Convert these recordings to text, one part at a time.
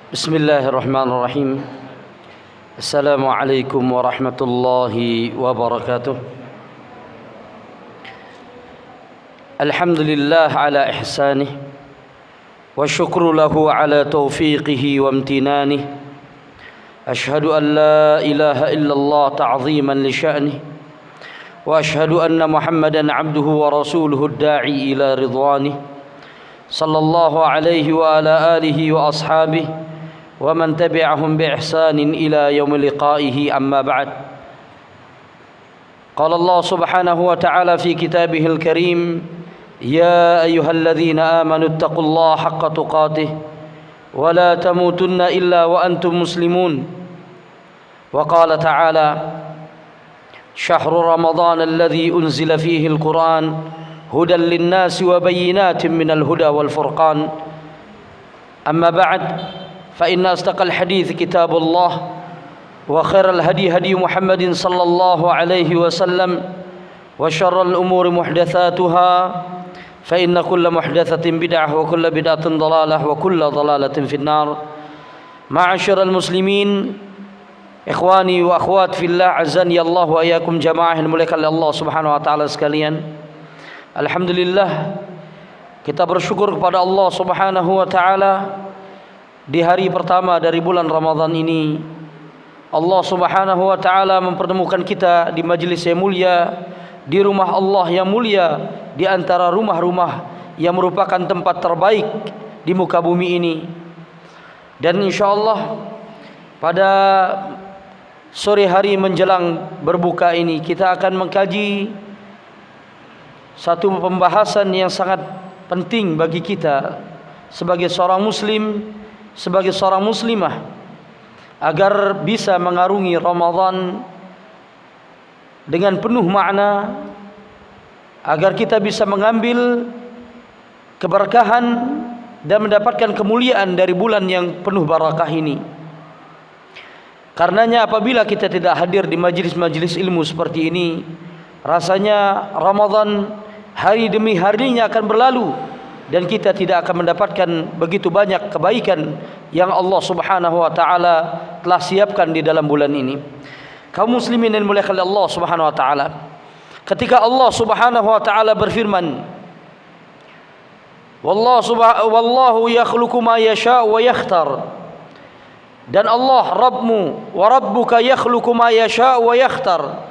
Bismillahirrahmanirrahim. Assalamualaikum warahmatullahi wabarakatuh. Alhamdulillah ala ihsanih wa syukru lahu ala taufiqihi wa amtinanih. Ashhadu an la ilaha illallah ta'ziman li sya'nih wa ashhadu anna Muhammadan abduhu wa rasuluhu ad-da'i ila ridwanih. Sallallahu alaihi wa ala alihi wa ashabihi ومن تبعهم بإحسان إلى يوم لقائه أما بعد. قال الله سبحانه وتعالى في كتابه الكريم: يا أيها الذين آمنوا اتقوا الله حق تقاته ولا تموتن إلا وأنتم مسلمون. وقال تعالى: شهر رمضان الذي أنزل فيه القرآن هدى للناس وبينات من الهدى والفرقان. أما بعد، فإن أصدق الحديث كتاب الله وخير الهدي هدي محمد صلى الله عليه وسلم وشر الأمور محدثاتها فإن كل محدثة بدعة وكل بدعة ضلالة وكل ضلالة في النار. معاشر المسلمين، إخواني وأخوات في الله، عزني الله وإياكم جماعة الملائكة Allah Subhanahu wa taala sekalian. Alhamdulillah, kita bersyukur kepada Allah Subhanahu wa taala. Di hari pertama dari bulan Ramadan ini, Allah Subhanahu wa taala mempertemukan kita di majlis yang mulia, di rumah Allah yang mulia, di antara rumah-rumah yang merupakan tempat terbaik di muka bumi ini. Dan insyaallah pada sore hari menjelang berbuka ini kita akan mengkaji satu pembahasan yang sangat penting bagi kita sebagai seorang muslim, sebagai seorang muslimah, agar bisa mengarungi Ramadan dengan penuh makna, agar kita bisa mengambil keberkahan dan mendapatkan kemuliaan dari bulan yang penuh barakah ini. Karenanya apabila kita tidak hadir di majlis-majlis ilmu seperti ini, rasanya Ramadan hari demi harinya akan berlalu dan kita tidak akan mendapatkan begitu banyak kebaikan yang Allah Subhanahu wa taala telah siapkan di dalam bulan ini. Kaum muslimin yang dimuliakan oleh Allah Subhanahu wa taala, ketika Allah Subhanahu wa taala berfirman, wallahu yakhluqu ma yasha wa yakhtar, dan Allah Rabbmu, wa rabbuka yakhluqu ma yasha wa yakhtar,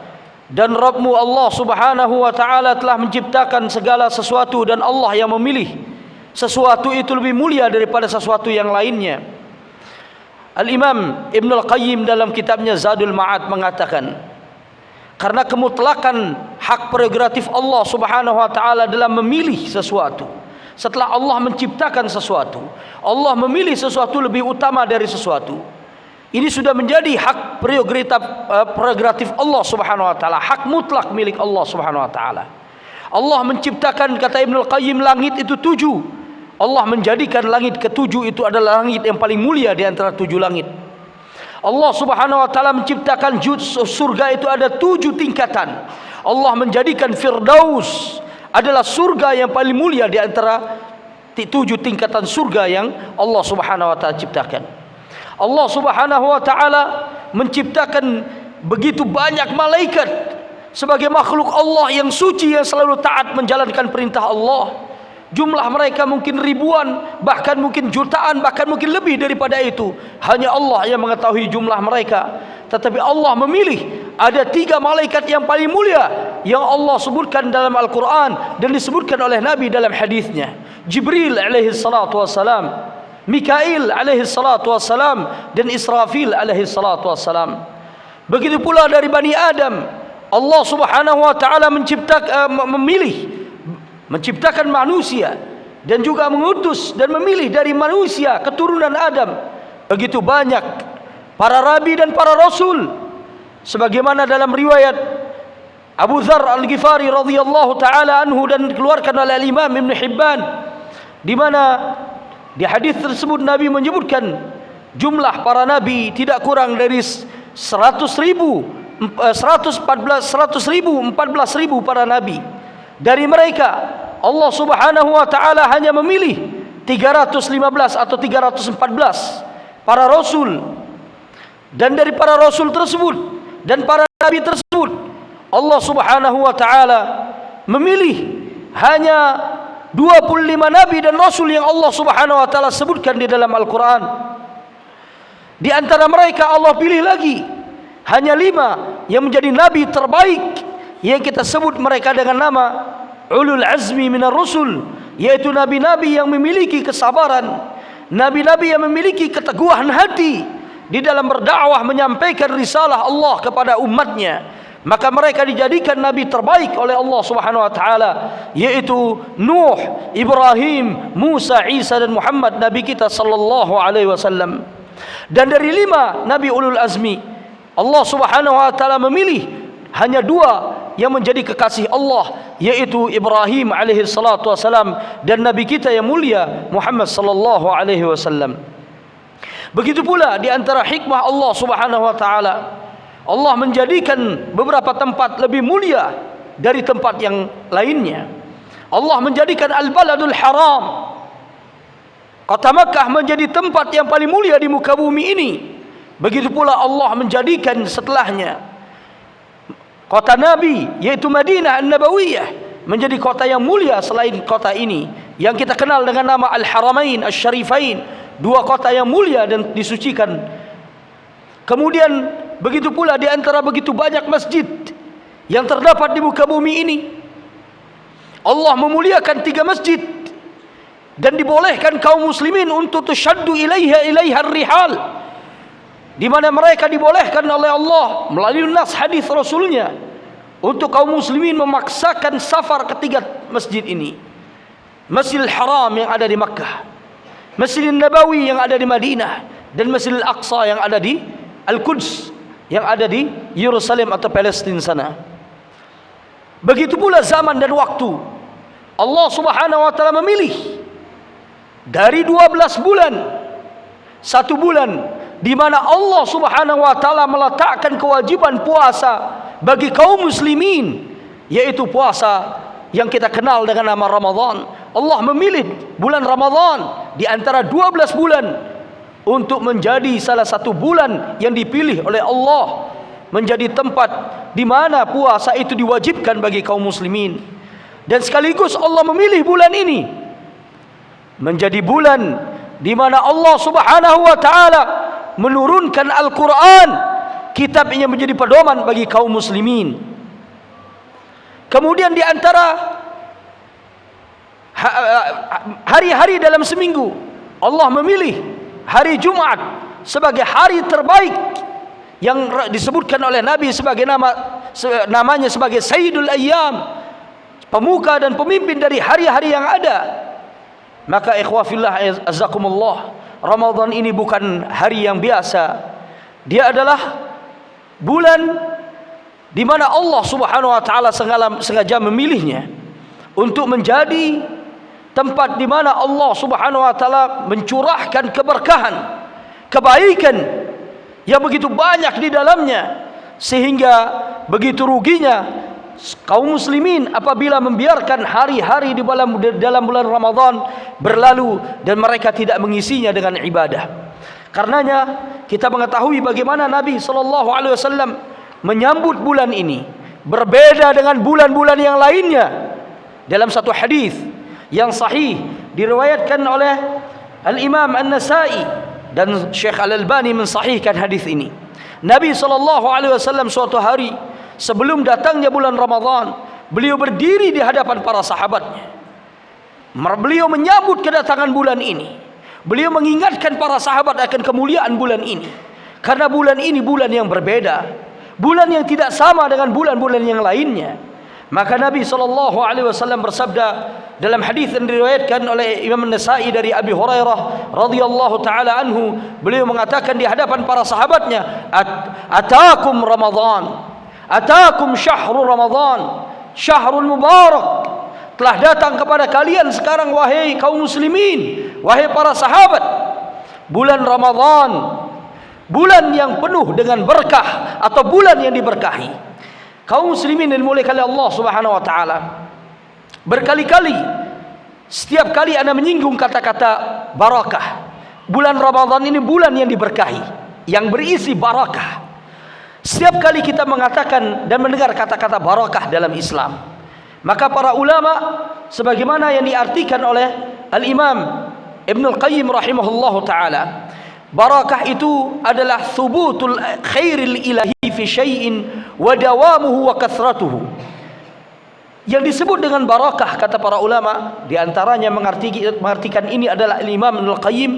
dan Rabbmu Allah Subhanahu wa taala telah menciptakan segala sesuatu dan Allah yang memilih sesuatu itu lebih mulia daripada sesuatu yang lainnya. Al-Imam Ibn Al-Qayyim dalam kitabnya Zadul Ma'ad mengatakan, karena kemutlakan hak prerogatif Allah Subhanahu wa taala dalam memilih sesuatu. Setelah Allah menciptakan sesuatu, Allah memilih sesuatu lebih utama dari sesuatu. Ini sudah menjadi hak prerogatif Allah Subhanahu wa taala, hak mutlak milik Allah Subhanahu wa taala. Allah menciptakan, kata Ibnu Al-Qayyim, langit itu 7. Allah menjadikan langit ke-7 itu adalah langit yang paling mulia di antara 7 langit. Allah Subhanahu wa taala menciptakan surga itu ada 7 tingkatan. Allah menjadikan Firdaus adalah surga yang paling mulia di antara 7 tingkatan surga yang Allah Subhanahu wa taala ciptakan. Allah Subhanahu wa taala menciptakan begitu banyak malaikat sebagai makhluk Allah yang suci, yang selalu taat menjalankan perintah Allah. Jumlah mereka mungkin ribuan, bahkan mungkin jutaan, bahkan mungkin lebih daripada itu. Hanya Allah yang mengetahui jumlah mereka. Tetapi Allah memilih ada 3 malaikat yang paling mulia yang Allah sebutkan dalam Al-Quran dan disebutkan oleh Nabi dalam hadisnya. Jibril alaihi salatu wassalam, Mikail alaihi salatu wassalam, dan Israfil alaihi salatu wassalam. Begitu pula dari Bani Adam, Allah Subhanahu wa taala menciptakan manusia dan juga mengutus dan memilih dari manusia keturunan Adam begitu banyak para rabi dan para rasul, sebagaimana dalam riwayat Abu Dzar Al-Ghifari radhiyallahu taala anhu dan dikeluarkan oleh Imam Ibn Hibban, di mana di hadis tersebut Nabi menyebutkan jumlah para nabi tidak kurang dari 114.000 para nabi. Dari mereka Allah Subhanahu wa taala hanya memilih 315 atau 314 para rasul, dan dari para rasul tersebut dan para nabi tersebut Allah Subhanahu wa taala memilih hanya 25 nabi dan rasul yang Allah Subhanahu wa taala sebutkan di dalam Al-Qur'an. Di antara mereka Allah pilih lagi hanya 5 yang menjadi nabi terbaik, yang kita sebut mereka dengan nama ulul azmi minar rusul, yaitu nabi-nabi yang memiliki kesabaran, nabi-nabi yang memiliki keteguhan hati di dalam berdakwah menyampaikan risalah Allah kepada umatnya. Maka mereka dijadikan nabi terbaik oleh Allah Subhanahu wa taala, yaitu Nuh, Ibrahim, Musa, Isa dan Muhammad, nabi kita sallallahu alaihi wasallam. Dan dari 5 nabi ulul azmi, Allah Subhanahu wa taala memilih hanya 2 yang menjadi kekasih Allah, yaitu Ibrahim alaihi salatu wasalam dan nabi kita yang mulia Muhammad sallallahu alaihi wasallam. Begitu pula di antara hikmah Allah Subhanahu wa taala, Allah menjadikan beberapa tempat lebih mulia dari tempat yang lainnya. Allah menjadikan Al-Baladul Haram, kota Makkah, menjadi tempat yang paling mulia di muka bumi ini. Begitu pula Allah menjadikan setelahnya kota Nabi, yaitu Madinah An-Nabawiyah, menjadi kota yang mulia selain kota ini, yang kita kenal dengan nama Al-Haramain Asy-Syarifain, 2 kota yang mulia dan disucikan. Kemudian begitu pula di antara begitu banyak masjid yang terdapat di muka bumi ini, Allah memuliakan 3 masjid dan dibolehkan kaum muslimin untuk tusyaddu ilaiha rihal, di mana mereka dibolehkan oleh Allah melalui nas hadis Rasulnya untuk kaum muslimin memaksakan safar ke 3 masjid ini. Masjidil Haram yang ada di Makkah, Masjidil Nabawi yang ada di Madinah, dan Masjidil Aqsa yang ada di Al-Quds, yang ada di Yerusalem atau Palestina sana. Begitu pula zaman dan waktu, Allah Subhanahu wa taala memilih dari 12 bulan 1 bulan di mana Allah Subhanahu wa taala meletakkan kewajiban puasa bagi kaum muslimin, yaitu puasa yang kita kenal dengan nama Ramadan. Allah memilih bulan Ramadan di antara 12 bulan untuk menjadi salah satu bulan yang dipilih oleh Allah menjadi tempat di mana puasa itu diwajibkan bagi kaum muslimin. Dan sekaligus Allah memilih bulan ini menjadi bulan di mana Allah Subhanahu wa taala menurunkan Al-Qur'an, kitab yang menjadi pedoman bagi kaum muslimin. Kemudian di antara hari-hari dalam seminggu, Allah memilih hari Jumat sebagai hari terbaik yang disebutkan oleh Nabi sebagai namanya sebagai Sayyidul Ayyam, pemuka dan pemimpin dari hari-hari yang ada. Maka ikhwafillah azzakumullah, Ramadan ini bukan hari yang biasa. Dia adalah bulan di mana Allah Subhanahu wa taala sengaja memilihnya untuk menjadi tempat di mana Allah Subhanahu wa taala mencurahkan keberkahan, kebaikan yang begitu banyak di dalamnya, sehingga begitu ruginya kaum muslimin apabila membiarkan hari-hari di dalam bulan Ramadan berlalu dan mereka tidak mengisinya dengan ibadah. Karenanya kita mengetahui bagaimana Nabi sallallahu alaihi wasallam menyambut bulan ini berbeda dengan bulan-bulan yang lainnya. Dalam satu hadis yang sahih diriwayatkan oleh Al-Imam An-Nasa'i dan Syekh Al-Albani mensahihkan hadis ini. Nabi sallallahu alaihi wasallam suatu hari sebelum datangnya bulan Ramadan, beliau berdiri di hadapan para sahabatnya. Beliau menyambut kedatangan bulan ini. Beliau mengingatkan para sahabat akan kemuliaan bulan ini, karena bulan ini bulan yang berbeda, bulan yang tidak sama dengan bulan-bulan yang lainnya. Maka Nabi SAW bersabda dalam hadis yang diriwayatkan oleh Imam An-Nasa'i dari Abi Hurairah radhiyallahu taala anhu, beliau mengatakan di hadapan para sahabatnya, "Ataakum Ramadan, ataakum syahrul Ramadan, syahrul mubarak." Telah datang kepada kalian sekarang wahai kaum muslimin, wahai para sahabat, bulan Ramadan, bulan yang penuh dengan berkah atau bulan yang diberkahi. Kaum muslimin yang dimuliakan oleh Allah Subhanahu wa taala, berkali-kali setiap kali Anda menyinggung kata-kata barakah, Bulan Ramadan ini bulan yang diberkahi, yang berisi barakah. Setiap kali kita mengatakan dan mendengar kata-kata barakah dalam Islam, maka para ulama sebagaimana yang diartikan oleh Al-Imam Ibnul Qayyim rahimahullahu taala, barakah itu adalah thubutul khairil ilahi fi syai'in wa dawamuhu wa kathratuhu. Yang disebut dengan barakah, kata para ulama, diantaranya mengartikan ini adalah Imam Ibnul Qayyim,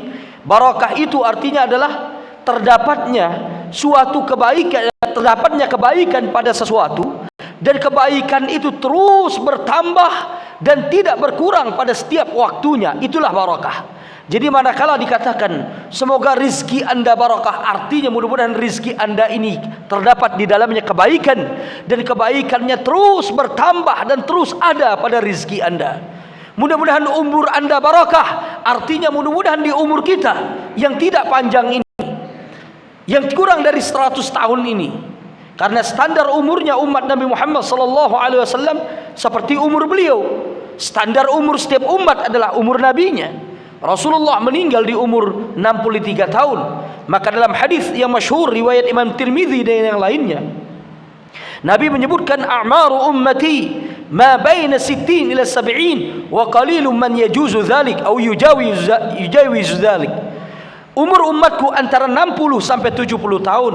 barakah itu artinya adalah terdapatnya suatu kebaikan, terdapatnya kebaikan pada sesuatu, dan kebaikan itu terus bertambah dan tidak berkurang pada setiap waktunya. Itulah barakah. Jadi manakala dikatakan semoga rizki anda barakah, artinya mudah-mudahan rizki anda ini terdapat di dalamnya kebaikan, dan kebaikannya terus bertambah dan terus ada pada rizki anda. Mudah-mudahan umur anda barakah, artinya mudah-mudahan di umur kita yang tidak panjang ini, yang kurang dari 100 tahun ini, karena standar umurnya umat Nabi Muhammad SAW seperti umur beliau. Standar umur setiap umat adalah umur nabinya. Rasulullah meninggal di umur 63 tahun. Maka dalam hadis yang masyhur riwayat Imam Tirmidzi dan yang lainnya, Nabi menyebutkan a'maru ummati ma baina 60 ila 70 wa qalilun man yajuzu dzalik atau yujawizu dzalik. Umur umatku antara 60 sampai 70 tahun,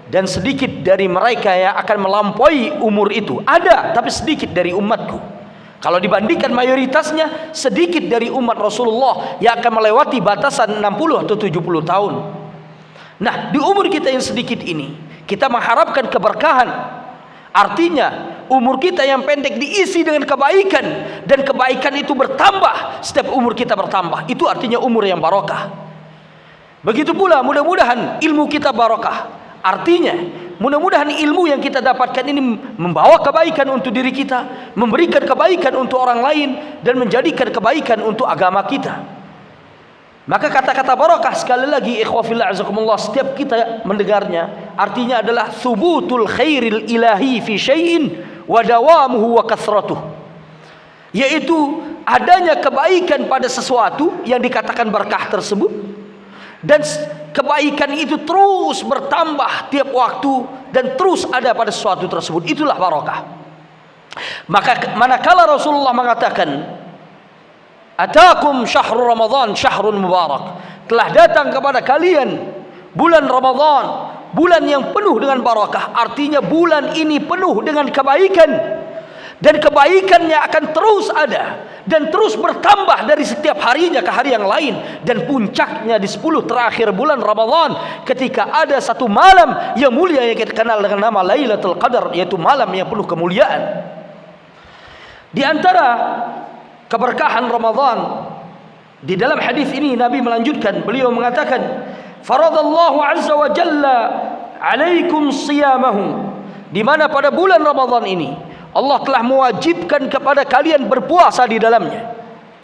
dan sedikit dari mereka yang akan melampaui umur itu. Ada, tapi sedikit dari umatku. Kalau dibandingkan mayoritasnya, sedikit dari umat Rasulullah yang akan melewati batasan 60 atau 70 tahun. Nah, di umur kita yang sedikit ini, kita mengharapkan keberkahan. Artinya, umur kita yang pendek diisi dengan kebaikan, dan kebaikan itu bertambah setiap umur kita bertambah. Itu artinya umur yang barakah. Begitu pula mudah-mudahan ilmu kita barakah. Artinya mudah-mudahan ilmu yang kita dapatkan ini membawa kebaikan untuk diri kita, memberikan kebaikan untuk orang lain, dan menjadikan kebaikan untuk agama kita. Maka kata-kata barakah, sekali lagi ikhwafillah azakumullah, setiap kita mendengarnya artinya adalah thubutul khairil ilahi fi syai'in wa dawamuhu wa kathratuh, yaitu adanya kebaikan pada sesuatu yang dikatakan berkah tersebut, dan kebaikan itu terus bertambah tiap waktu dan terus ada pada sesuatu tersebut. Itulah barakah. Maka manakala Rasulullah mengatakan atakum syahrul Ramadan syahrun mubarak, telah datang kepada kalian bulan Ramadan, bulan yang penuh dengan barakah, artinya bulan ini penuh dengan kebaikan, dan kebaikannya akan terus ada dan terus bertambah dari setiap harinya ke hari yang lain. Dan puncaknya di 10 terakhir bulan Ramadan, ketika ada satu malam yang mulia yang kita kenal dengan nama Lailatul Qadar, yaitu malam yang penuh kemuliaan. Di antara keberkahan Ramadan, di dalam hadis ini Nabi melanjutkan, beliau mengatakan faradallahu azza wa jalla alaikum siyamahu, di mana pada bulan Ramadan ini Allah telah mewajibkan kepada kalian berpuasa di dalamnya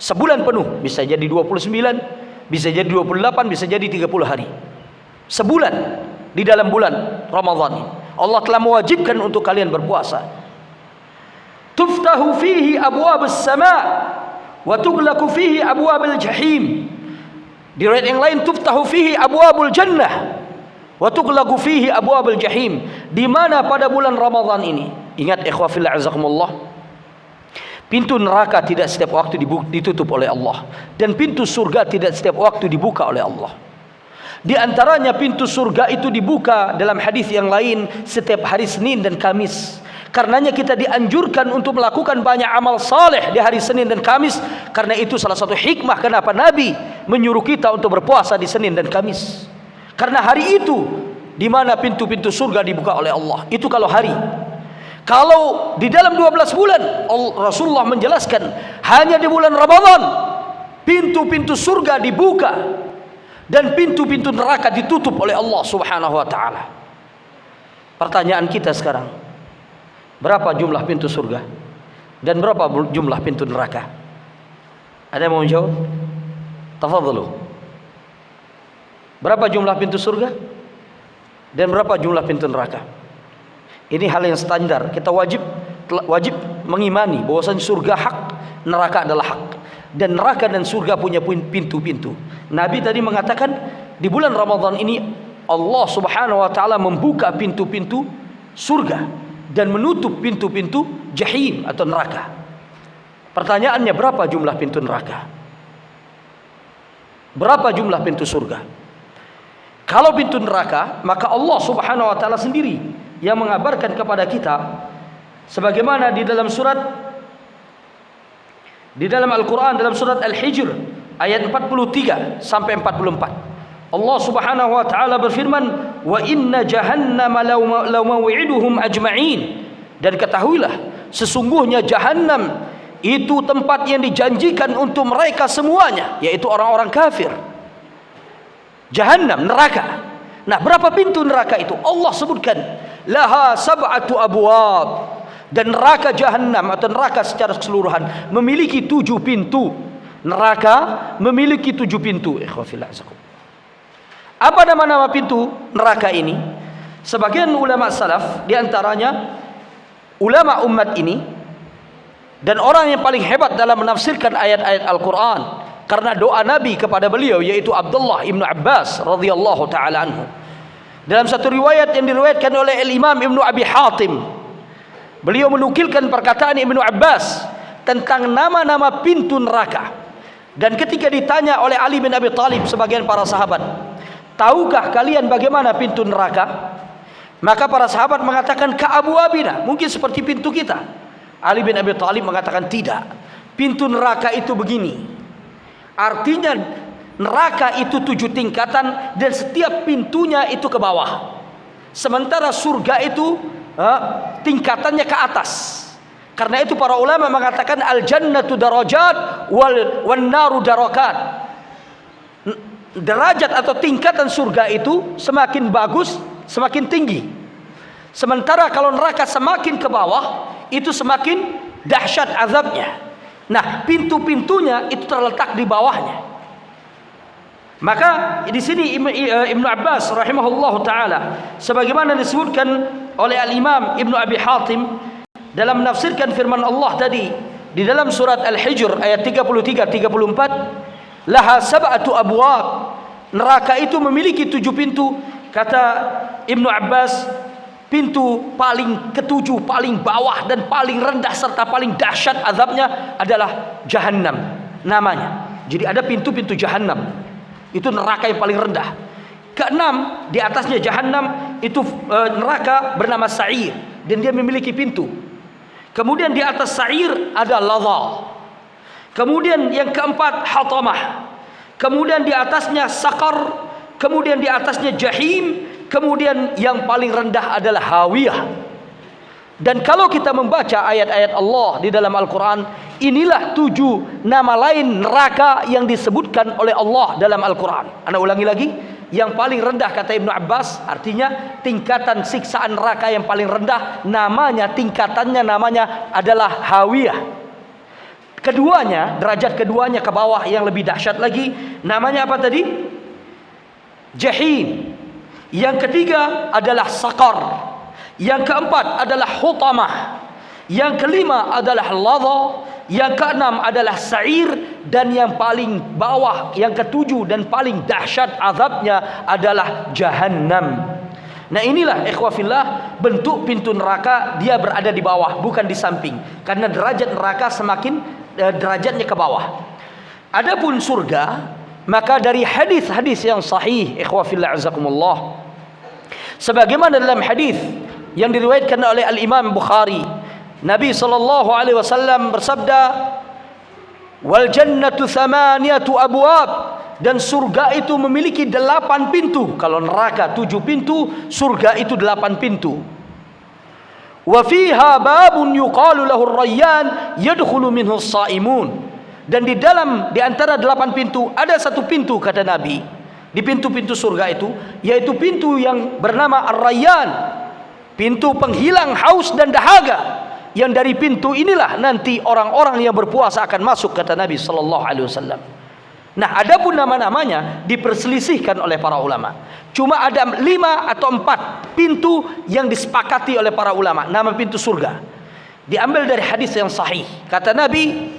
sebulan penuh. Bisa jadi 29, bisa jadi 28, bisa jadi 30 hari. Sebulan di dalam bulan Ramadan ini Allah telah mewajibkan untuk kalian berpuasa. Tuftahu fihi abwabus sama' wa tughlaqu fihi abwabul jahim. Di riwayat yang lain tuftahu fihi abwabul jannah wa tughlaqu fihi abwabul jahim. Di mana pada bulan Ramadan ini, ingat ikhwafillah azakumullah, pintu neraka tidak setiap waktu ditutup oleh Allah, dan pintu surga tidak setiap waktu dibuka oleh Allah. Di antaranya pintu surga itu dibuka dalam hadis yang lain setiap hari Senin dan Kamis. Karenanya kita dianjurkan untuk melakukan banyak amal saleh di hari Senin dan Kamis. Karena itu salah satu hikmah kenapa Nabi menyuruh kita untuk berpuasa di Senin dan Kamis. Karena hari itu di mana pintu-pintu surga dibuka oleh Allah. Itu kalau hari. Kalau di dalam 12 bulan, Rasulullah menjelaskan hanya di bulan Ramadan pintu-pintu surga dibuka dan pintu-pintu neraka ditutup oleh Allah Subhanahu wa taala. Pertanyaan kita sekarang, berapa jumlah pintu surga dan berapa jumlah pintu neraka? Ada yang mau menjawab? Tafadhalu. Berapa jumlah pintu surga dan berapa jumlah pintu neraka? Ini hal yang standar. Kita wajib mengimani bahwasanya surga hak, neraka adalah hak, dan neraka dan surga punya pintu-pintu. Nabi tadi mengatakan di bulan Ramadan ini Allah Subhanahu wa taala membuka pintu-pintu surga dan menutup pintu-pintu jahim atau neraka. Pertanyaannya, berapa jumlah pintu neraka? Berapa jumlah pintu surga? Kalau pintu neraka, maka Allah Subhanahu wa taala sendiri yang mengabarkan kepada kita sebagaimana di dalam Al-Qur'an, dalam surat Al-Hijr ayat 43 sampai 44. Allah Subhanahu wa taala berfirman, "Wa inna jahannama law maw'iduhum ajma'in." Dan ketahuilah, sesungguhnya Jahannam itu tempat yang dijanjikan untuk mereka semuanya, yaitu orang-orang kafir. Jahannam, neraka. Nah, berapa pintu neraka itu? Allah sebutkan, laha sab'atu abwab. Dan neraka Jahannam atau neraka secara keseluruhan memiliki 7 pintu. Neraka memiliki 7 pintu. Apa nama-nama pintu neraka ini? Sebagian ulama salaf, di antaranya ulama umat ini dan orang yang paling hebat dalam menafsirkan ayat-ayat Al-Quran, karena doa Nabi kepada beliau, yaitu Abdullah ibnu Abbas radhiyallahu taala anhu. Dalam satu riwayat yang diriwayatkan oleh Imam Ibnu Abi Hatim, beliau menukilkan perkataan Ibnu Abbas tentang nama-nama pintu neraka. Dan ketika ditanya oleh Ali bin Abi Thalib sebagian para sahabat, tahukah kalian bagaimana pintu neraka? Maka para sahabat mengatakan, ka'abu abina, mungkin seperti pintu kita. Ali bin Abi Thalib mengatakan, tidak, pintu neraka itu begini. Artinya neraka itu 7 tingkatan dan setiap pintunya itu ke bawah. Sementara surga itu tingkatannya ke atas. Karena itu para ulama mengatakan al-jannatu darajat wan naru darakat. Derajat atau tingkatan surga itu semakin bagus, semakin tinggi. Sementara kalau neraka semakin ke bawah, itu semakin dahsyat azabnya. Nah, pintu-pintunya itu terletak di bawahnya. Maka di sini Ibnu Abbas rahimahullahu taala, sebagaimana disebutkan oleh Al-Imam Ibnu Abi Hatim dalam menafsirkan firman Allah tadi di dalam surat Al-Hijr ayat 33-34, laha sab'atu abwab. Neraka itu memiliki 7 pintu. Kata Ibnu Abbas, pintu paling ketujuh, paling bawah dan paling rendah serta paling dahsyat azabnya adalah Jahannam namanya. Jadi ada pintu-pintu Jahannam. Itu neraka yang paling rendah. Keenam, di atasnya Jahannam itu neraka bernama Sa'ir dan dia memiliki pintu. Kemudian di atas Sa'ir ada Ladha. Kemudian yang keempat Hatamah. Kemudian di atasnya Saqar. Kemudian di atasnya Jahim. Kemudian yang paling rendah adalah Hawiyah. Dan kalau kita membaca ayat-ayat Allah di dalam Al-Quran, inilah 7 nama lain neraka yang disebutkan oleh Allah dalam Al-Quran. Anda ulangi lagi, yang paling rendah kata Ibnu Abbas, artinya tingkatan siksaan neraka yang paling rendah, tingkatannya namanya adalah Hawiyah. Keduanya, derajat keduanya ke bawah yang lebih dahsyat lagi, namanya apa tadi? Jahim. Yang ketiga adalah Saqar. Yang keempat adalah Hutamah. Yang kelima adalah Ladha. Yang keenam adalah Sa'ir. Dan yang paling bawah, yang ketujuh dan paling dahsyat azabnya adalah Jahannam. Nah, inilah ikhwafillah bentuk pintu neraka, dia berada di bawah, bukan di samping. Karena derajat neraka semakin derajatnya ke bawah. Adapun surga, maka dari hadis-hadis yang sahih, ikhwafillah azakumullah, sebagaimana dalam hadis yang diriwayatkan oleh Al-Imam Bukhari, Nabi SAW bersabda, wal jannatu thamaniyatu abwab, dan surga itu memiliki 8 pintu. Kalau neraka 7 pintu, surga itu 8 pintu. Wa fiha babun yuqalu lahu ar-rayyan yadkhulu minhu as-saimun. Dan di antara 8 pintu ada satu pintu, kata Nabi, di pintu-pintu surga itu, yaitu pintu yang bernama Ar-Rayyan, pintu penghilang haus dan dahaga. Yang dari pintu inilah nanti orang-orang yang berpuasa akan masuk, kata Nabi sallallahu alaihi wasallam. Nah, adapun nama-namanya diperselisihkan oleh para ulama. Cuma ada 5 atau 4 pintu yang disepakati oleh para ulama, nama pintu surga. Diambil dari hadis yang sahih. Kata Nabi,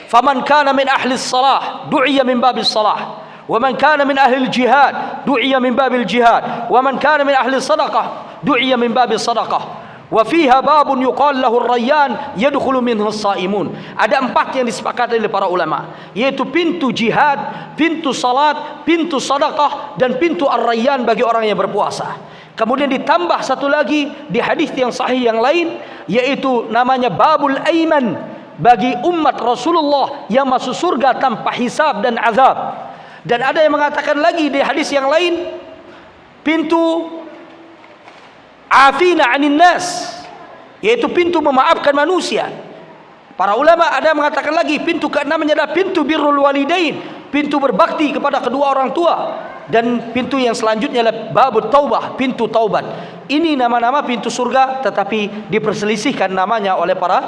faman kana min ahli salah du'iya min babis salah, ومن كان من أهل الجهاد دعي من باب الجهاد ومن كان من أهل الصدقة دعي من باب الصدقة وفيها باب يقال له الريان يدخل منه الصائمون. Ada 4 yang disepakati oleh para ulama, yaitu pintu jihad, pintu salat, pintu sedekah, dan pintu ar-rayyan bagi orang yang berpuasa. Kemudian ditambah satu lagi di hadis yang sahih yang lain, yaitu namanya babul aiman, bagi umat Rasulullah yang masuk surga tanpa hisab dan azab. Dan ada yang mengatakan lagi di hadis yang lain, pintu afina anin nas, yaitu pintu memaafkan manusia. Para ulama ada yang mengatakan lagi pintu ke-6 adalah pintu birrul walidain, pintu berbakti kepada kedua orang tua. Dan pintu yang selanjutnya adalah babut taubah, pintu taubat. Ini nama-nama pintu surga, tetapi diperselisihkan namanya oleh para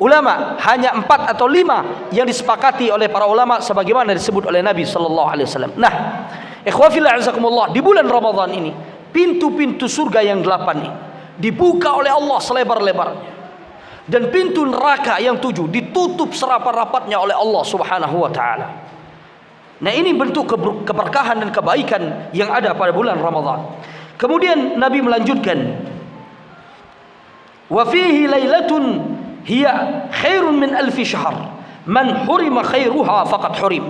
ulama. Hanya 4 atau 5 yang disepakati oleh para ulama sebagaimana disebut oleh Nabi sallallahu alaihi wasallam. Nah, ikhwah fillah azakumullah, di bulan Ramadan ini pintu-pintu surga yang 8 ini dibuka oleh Allah selebar-lebarnya, dan pintu neraka yang 7 ditutup serapat-rapatnya oleh Allah Subhanahu wa taala. Nah, ini bentuk keberkahan dan kebaikan yang ada pada bulan Ramadan. Kemudian Nabi melanjutkan, wa fihi lailatun hiya khairun min alfi syahr man hurima khairuha faqad hurim.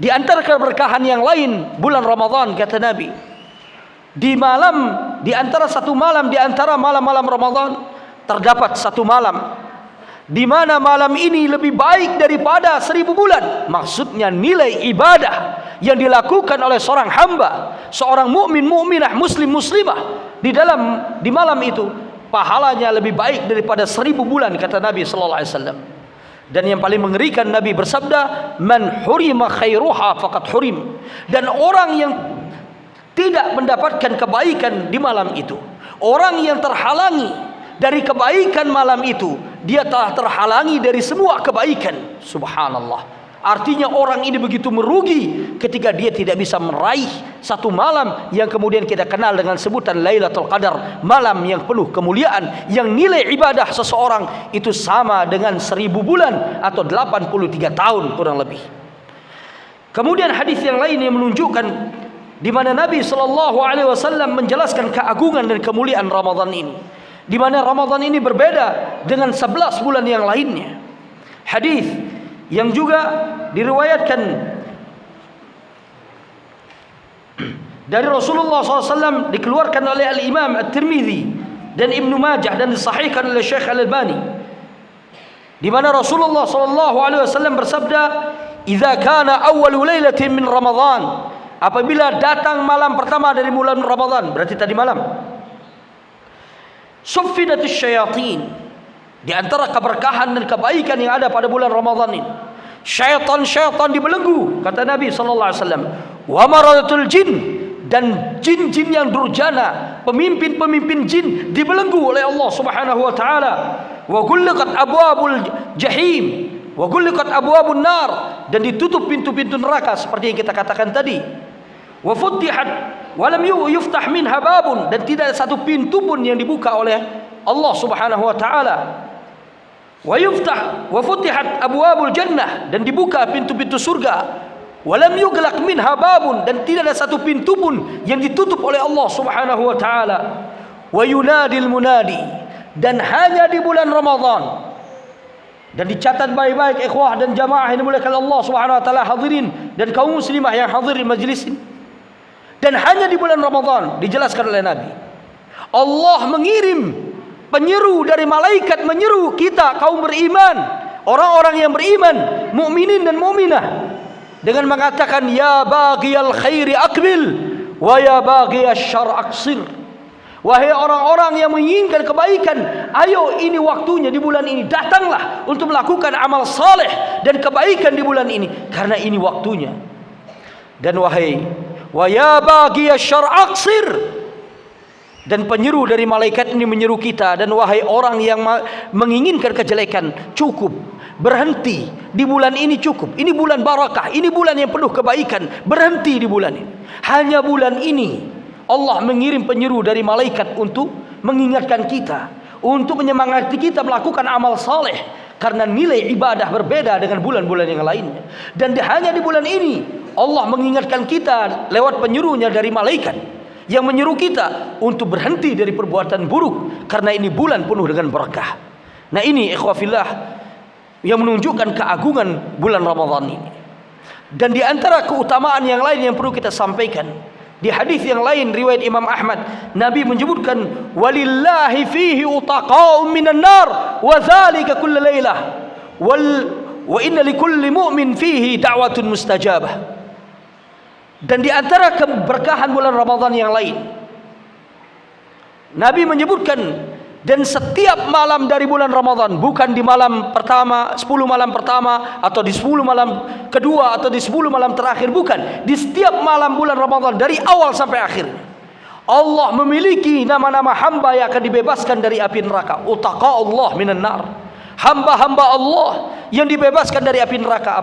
Di antara keberkahan yang lain bulan Ramadan, kata Nabi, di antara satu malam di antara malam-malam Ramadan terdapat satu malam di mana malam ini lebih baik daripada 1000 bulan. Maksudnya nilai ibadah yang dilakukan oleh seorang hamba, seorang mukmin, mukminah, muslim, muslimah di malam itu, pahalanya lebih baik daripada 1000 bulan, kata Nabi sallallahu alaihi wasallam. Dan yang paling mengerikan, Nabi bersabda, man hurima khairuha faqad hurim. Dan orang yang tidak mendapatkan kebaikan di malam itu, orang yang terhalangi dari kebaikan malam itu, dia telah terhalangi dari semua kebaikan. Subhanallah. Artinya orang ini begitu merugi ketika dia tidak bisa meraih satu malam yang kemudian kita kenal dengan sebutan Lailatul Qadar, malam yang penuh kemuliaan, yang nilai ibadah seseorang itu sama dengan 1000 bulan atau 83 tahun kurang lebih. Kemudian hadis yang lain yang menunjukkan di mana Nabi sallallahu alaihi wasallam menjelaskan keagungan dan kemuliaan Ramadan ini, di mana Ramadan ini berbeda dengan 11 bulan yang lainnya. Hadis yang juga diriwayatkan dari Rasulullah SAW, dikeluarkan oleh Al-Imam At-Tirmidzi dan Ibnu Majah, dan disahihkan oleh Syekh Al-Albani, di mana Rasulullah SAW bersabda, "Idza kana awwalu lailatin min Ramadan," apabila datang malam pertama dari bulan Ramadan, berarti tadi malam, "suffidatus syayatin." Di antara keberkahan dan kebaikan yang ada pada bulan Ramadan ini, syaitan-syaitan dibelenggu, kata Nabi sallallahu alaihi wasallam. Wa maradatul jin, dan jin-jin yang durjana, pemimpin-pemimpin jin dibelenggu oleh Allah Subhanahu wa taala. Wa ghulqat abwabul jahim, wa ghulqat abwabun nar, dan ditutup pintu-pintu neraka seperti yang kita katakan tadi. Wa futihat wa lam yuftah minha babun, dan tidak ada satu pintu pun yang dibuka oleh Allah Subhanahu wa taala. Wa yuftah wa futihat abwabul jannah, dan dibuka pintu-pintu surga. Wa lam yughlaq minha babun, dan tidak ada satu pintu pun yang ditutup oleh Allah Subhanahu wa taala. Wa yunadil munadi, dan hanya di bulan Ramadan, dan dicatat baik-baik ikhwah dan jamaah yang dimuliakan Allah Subhanahu wa taala, hadirin dan kaum muslimah yang hadir di majlis ini, dan hanya di bulan Ramadan dijelaskan oleh Nabi, Allah mengirim penyeru dari malaikat, menyeru kita kaum beriman, orang-orang yang beriman, mukminin dan mukminah, dengan mengatakan, ya baghiyal khairi aqbil wa ya baghiyasy syarr aqsir. Wahai orang-orang yang menginginkan kebaikan, ayo ini waktunya di bulan ini, datanglah untuk melakukan amal saleh dan kebaikan di bulan ini, karena ini waktunya. Dan wahai wa ya baghiyasy syarr aqsir, dan penyeru dari malaikat ini menyeru kita, dan wahai orang yang menginginkan kejelekan, cukup, berhenti di bulan ini, cukup. Ini bulan barakah, ini bulan yang penuh kebaikan, berhenti di bulan ini. Hanya bulan ini Allah mengirim penyeru dari malaikat untuk mengingatkan kita, untuk menyemangati kita melakukan amal saleh, karena nilai ibadah berbeda dengan bulan-bulan yang lainnya. Dan hanya di bulan ini Allah mengingatkan kita lewat penyuruhnya dari malaikat yang menyuruh kita untuk berhenti dari perbuatan buruk, karena ini bulan penuh dengan berkah. Nah, ini ikhwafillah yang menunjukkan keagungan bulan Ramadan ini. Dan di antara keutamaan yang lain yang perlu kita sampaikan, di hadis yang lain riwayat Imam Ahmad, Nabi menyebutkan walillahi fihi utaqa'un minan nar wa dzalika kullu lailah wa inna likulli mu'min fihi da'watun mustajabah. Dan di antara keberkahan bulan Ramadan yang lain, Nabi menyebutkan, dan setiap malam dari bulan Ramadan, bukan di malam pertama, 10 malam pertama, atau di 10 malam kedua, atau di 10 malam terakhir, bukan. Di setiap malam bulan Ramadan, dari awal sampai akhir, Allah memiliki nama-nama hamba yang akan dibebaskan dari api neraka. Utaqa Allah minan nar. Hamba-hamba Allah yang dibebaskan dari api neraka.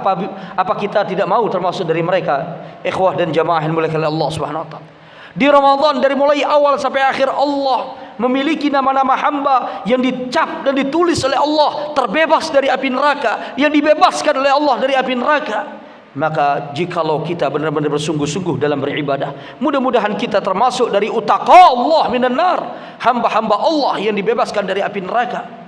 Apa kita tidak mau termasuk dari mereka? Ikhwah dan jamaah yang dimuliakan oleh Allah Subhanahu wa taala. Di Ramadan dari mulai awal sampai akhir, Allah memiliki nama-nama hamba yang dicap dan ditulis oleh Allah terbebas dari api neraka, yang dibebaskan oleh Allah dari api neraka. Maka jikalau kita benar-benar bersungguh-sungguh dalam beribadah, mudah-mudahan kita termasuk dari utaqa Allah minan nar, hamba-hamba Allah yang dibebaskan dari api neraka.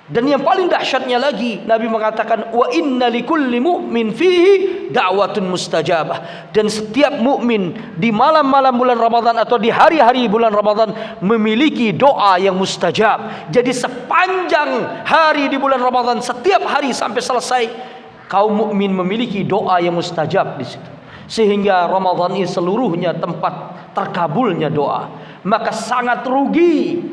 Dan yang paling dahsyatnya lagi, Nabi mengatakan wa inna likulli mu'min fihi da'watun mustajabah. Dan setiap mukmin di malam-malam bulan Ramadan atau di hari-hari bulan Ramadan memiliki doa yang mustajab. Jadi sepanjang hari di bulan Ramadan, setiap hari sampai selesai, kaum mukmin memiliki doa yang mustajab di situ. Sehingga Ramadan ini seluruhnya tempat terkabulnya doa. Maka sangat rugi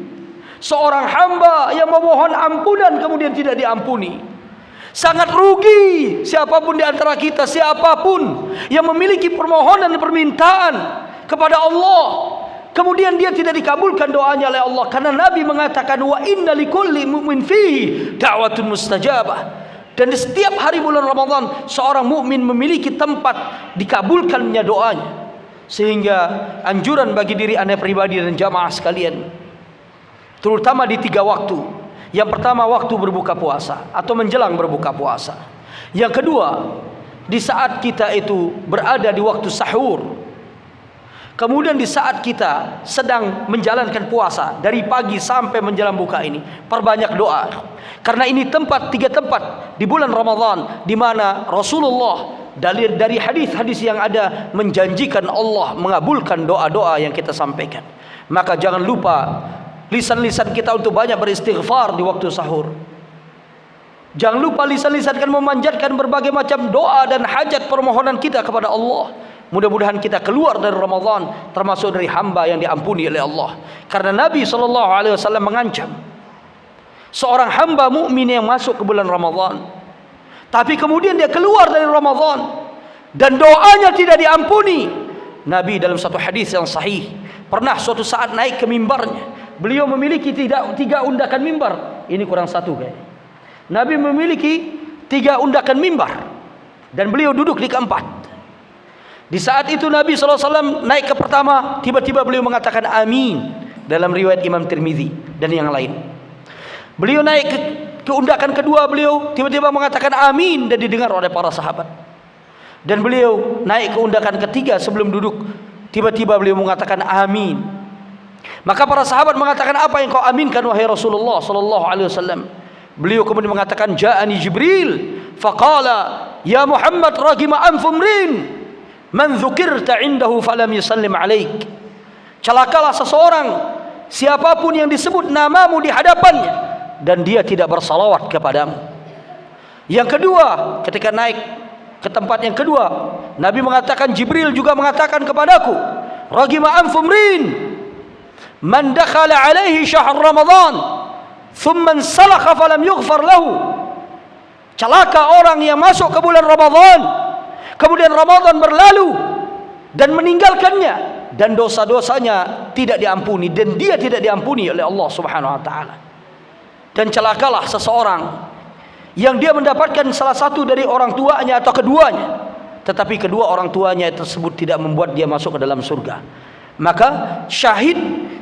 seorang hamba yang memohon ampunan kemudian tidak diampuni. Sangat rugi siapapun di antara kita, siapapun yang memiliki permohonan dan permintaan kepada Allah, kemudian dia tidak dikabulkan doanya oleh Allah. Karena Nabi mengatakan wa inna likulli mu'min fihi da'watun mustajabah. Dan di setiap hari bulan Ramadan, seorang mukmin memiliki tempat dikabulkannya doanya. Sehingga anjuran bagi diri anda pribadi dan jamaah sekalian, terutama di 3 waktu. Yang pertama, waktu berbuka puasa atau menjelang berbuka puasa. Yang kedua, di saat kita itu berada di waktu sahur. Kemudian di saat kita sedang menjalankan puasa dari pagi sampai menjelang buka ini, perbanyak doa. Karena ini 3 tempat di bulan Ramadan di mana Rasulullah dari hadis-hadis yang ada menjanjikan Allah mengabulkan doa-doa yang kita sampaikan. Maka jangan lupa lisan-lisan kita untuk banyak beristighfar di waktu sahur. Jangan lupa lisan-lisan kita memanjatkan berbagai macam doa dan hajat permohonan kita kepada Allah. Mudah-mudahan kita keluar dari Ramadan termasuk dari hamba yang diampuni oleh Allah. Karena Nabi SAW mengancam seorang hamba mukmin yang masuk ke bulan Ramadan, tapi kemudian dia keluar dari Ramadan dan doanya tidak diampuni. Nabi dalam satu hadis yang sahih pernah suatu saat naik ke mimbarnya. Beliau memiliki 3 undakan mimbar. Ini kurang 1 kayaknya. Nabi memiliki 3 undakan mimbar dan beliau duduk di keempat. Di saat itu Nabi SAW naik ke pertama, tiba-tiba beliau mengatakan amin dalam riwayat Imam Tirmizi dan yang lain. Beliau naik ke undakan kedua, beliau tiba-tiba mengatakan amin dan didengar oleh para sahabat. Dan beliau naik ke undakan ketiga sebelum duduk, tiba-tiba beliau mengatakan amin. Maka para sahabat mengatakan, apa yang kau aminkan wahai Rasulullah sallallahu alaihi wasallam? Beliau kemudian mengatakan, ja'ani Jibril faqala ya Muhammad ragima anfumrin man dzukirta indahu falam yusallim alaik. Celakalah seseorang siapapun yang disebut namamu di hadapannya dan dia tidak bersalawat kepadamu. Yang kedua, ketika naik ke tempat yang kedua, Nabi mengatakan, Jibril juga mengatakan kepadaku, ragima anfumrin man dakhala alaihi syahr Ramadan thumma salakha falam yughfar lahu. Celaka orang yang masuk ke bulan Ramadan, kemudian Ramadan berlalu dan meninggalkannya, dan dosa-dosanya tidak diampuni, dan dia tidak diampuni oleh Allah Subhanahu wa taala. Dan celakalah seseorang yang dia mendapatkan salah satu dari orang tuanya atau keduanya, tetapi kedua orang tuanya tersebut tidak membuat dia masuk ke dalam surga. Maka syahid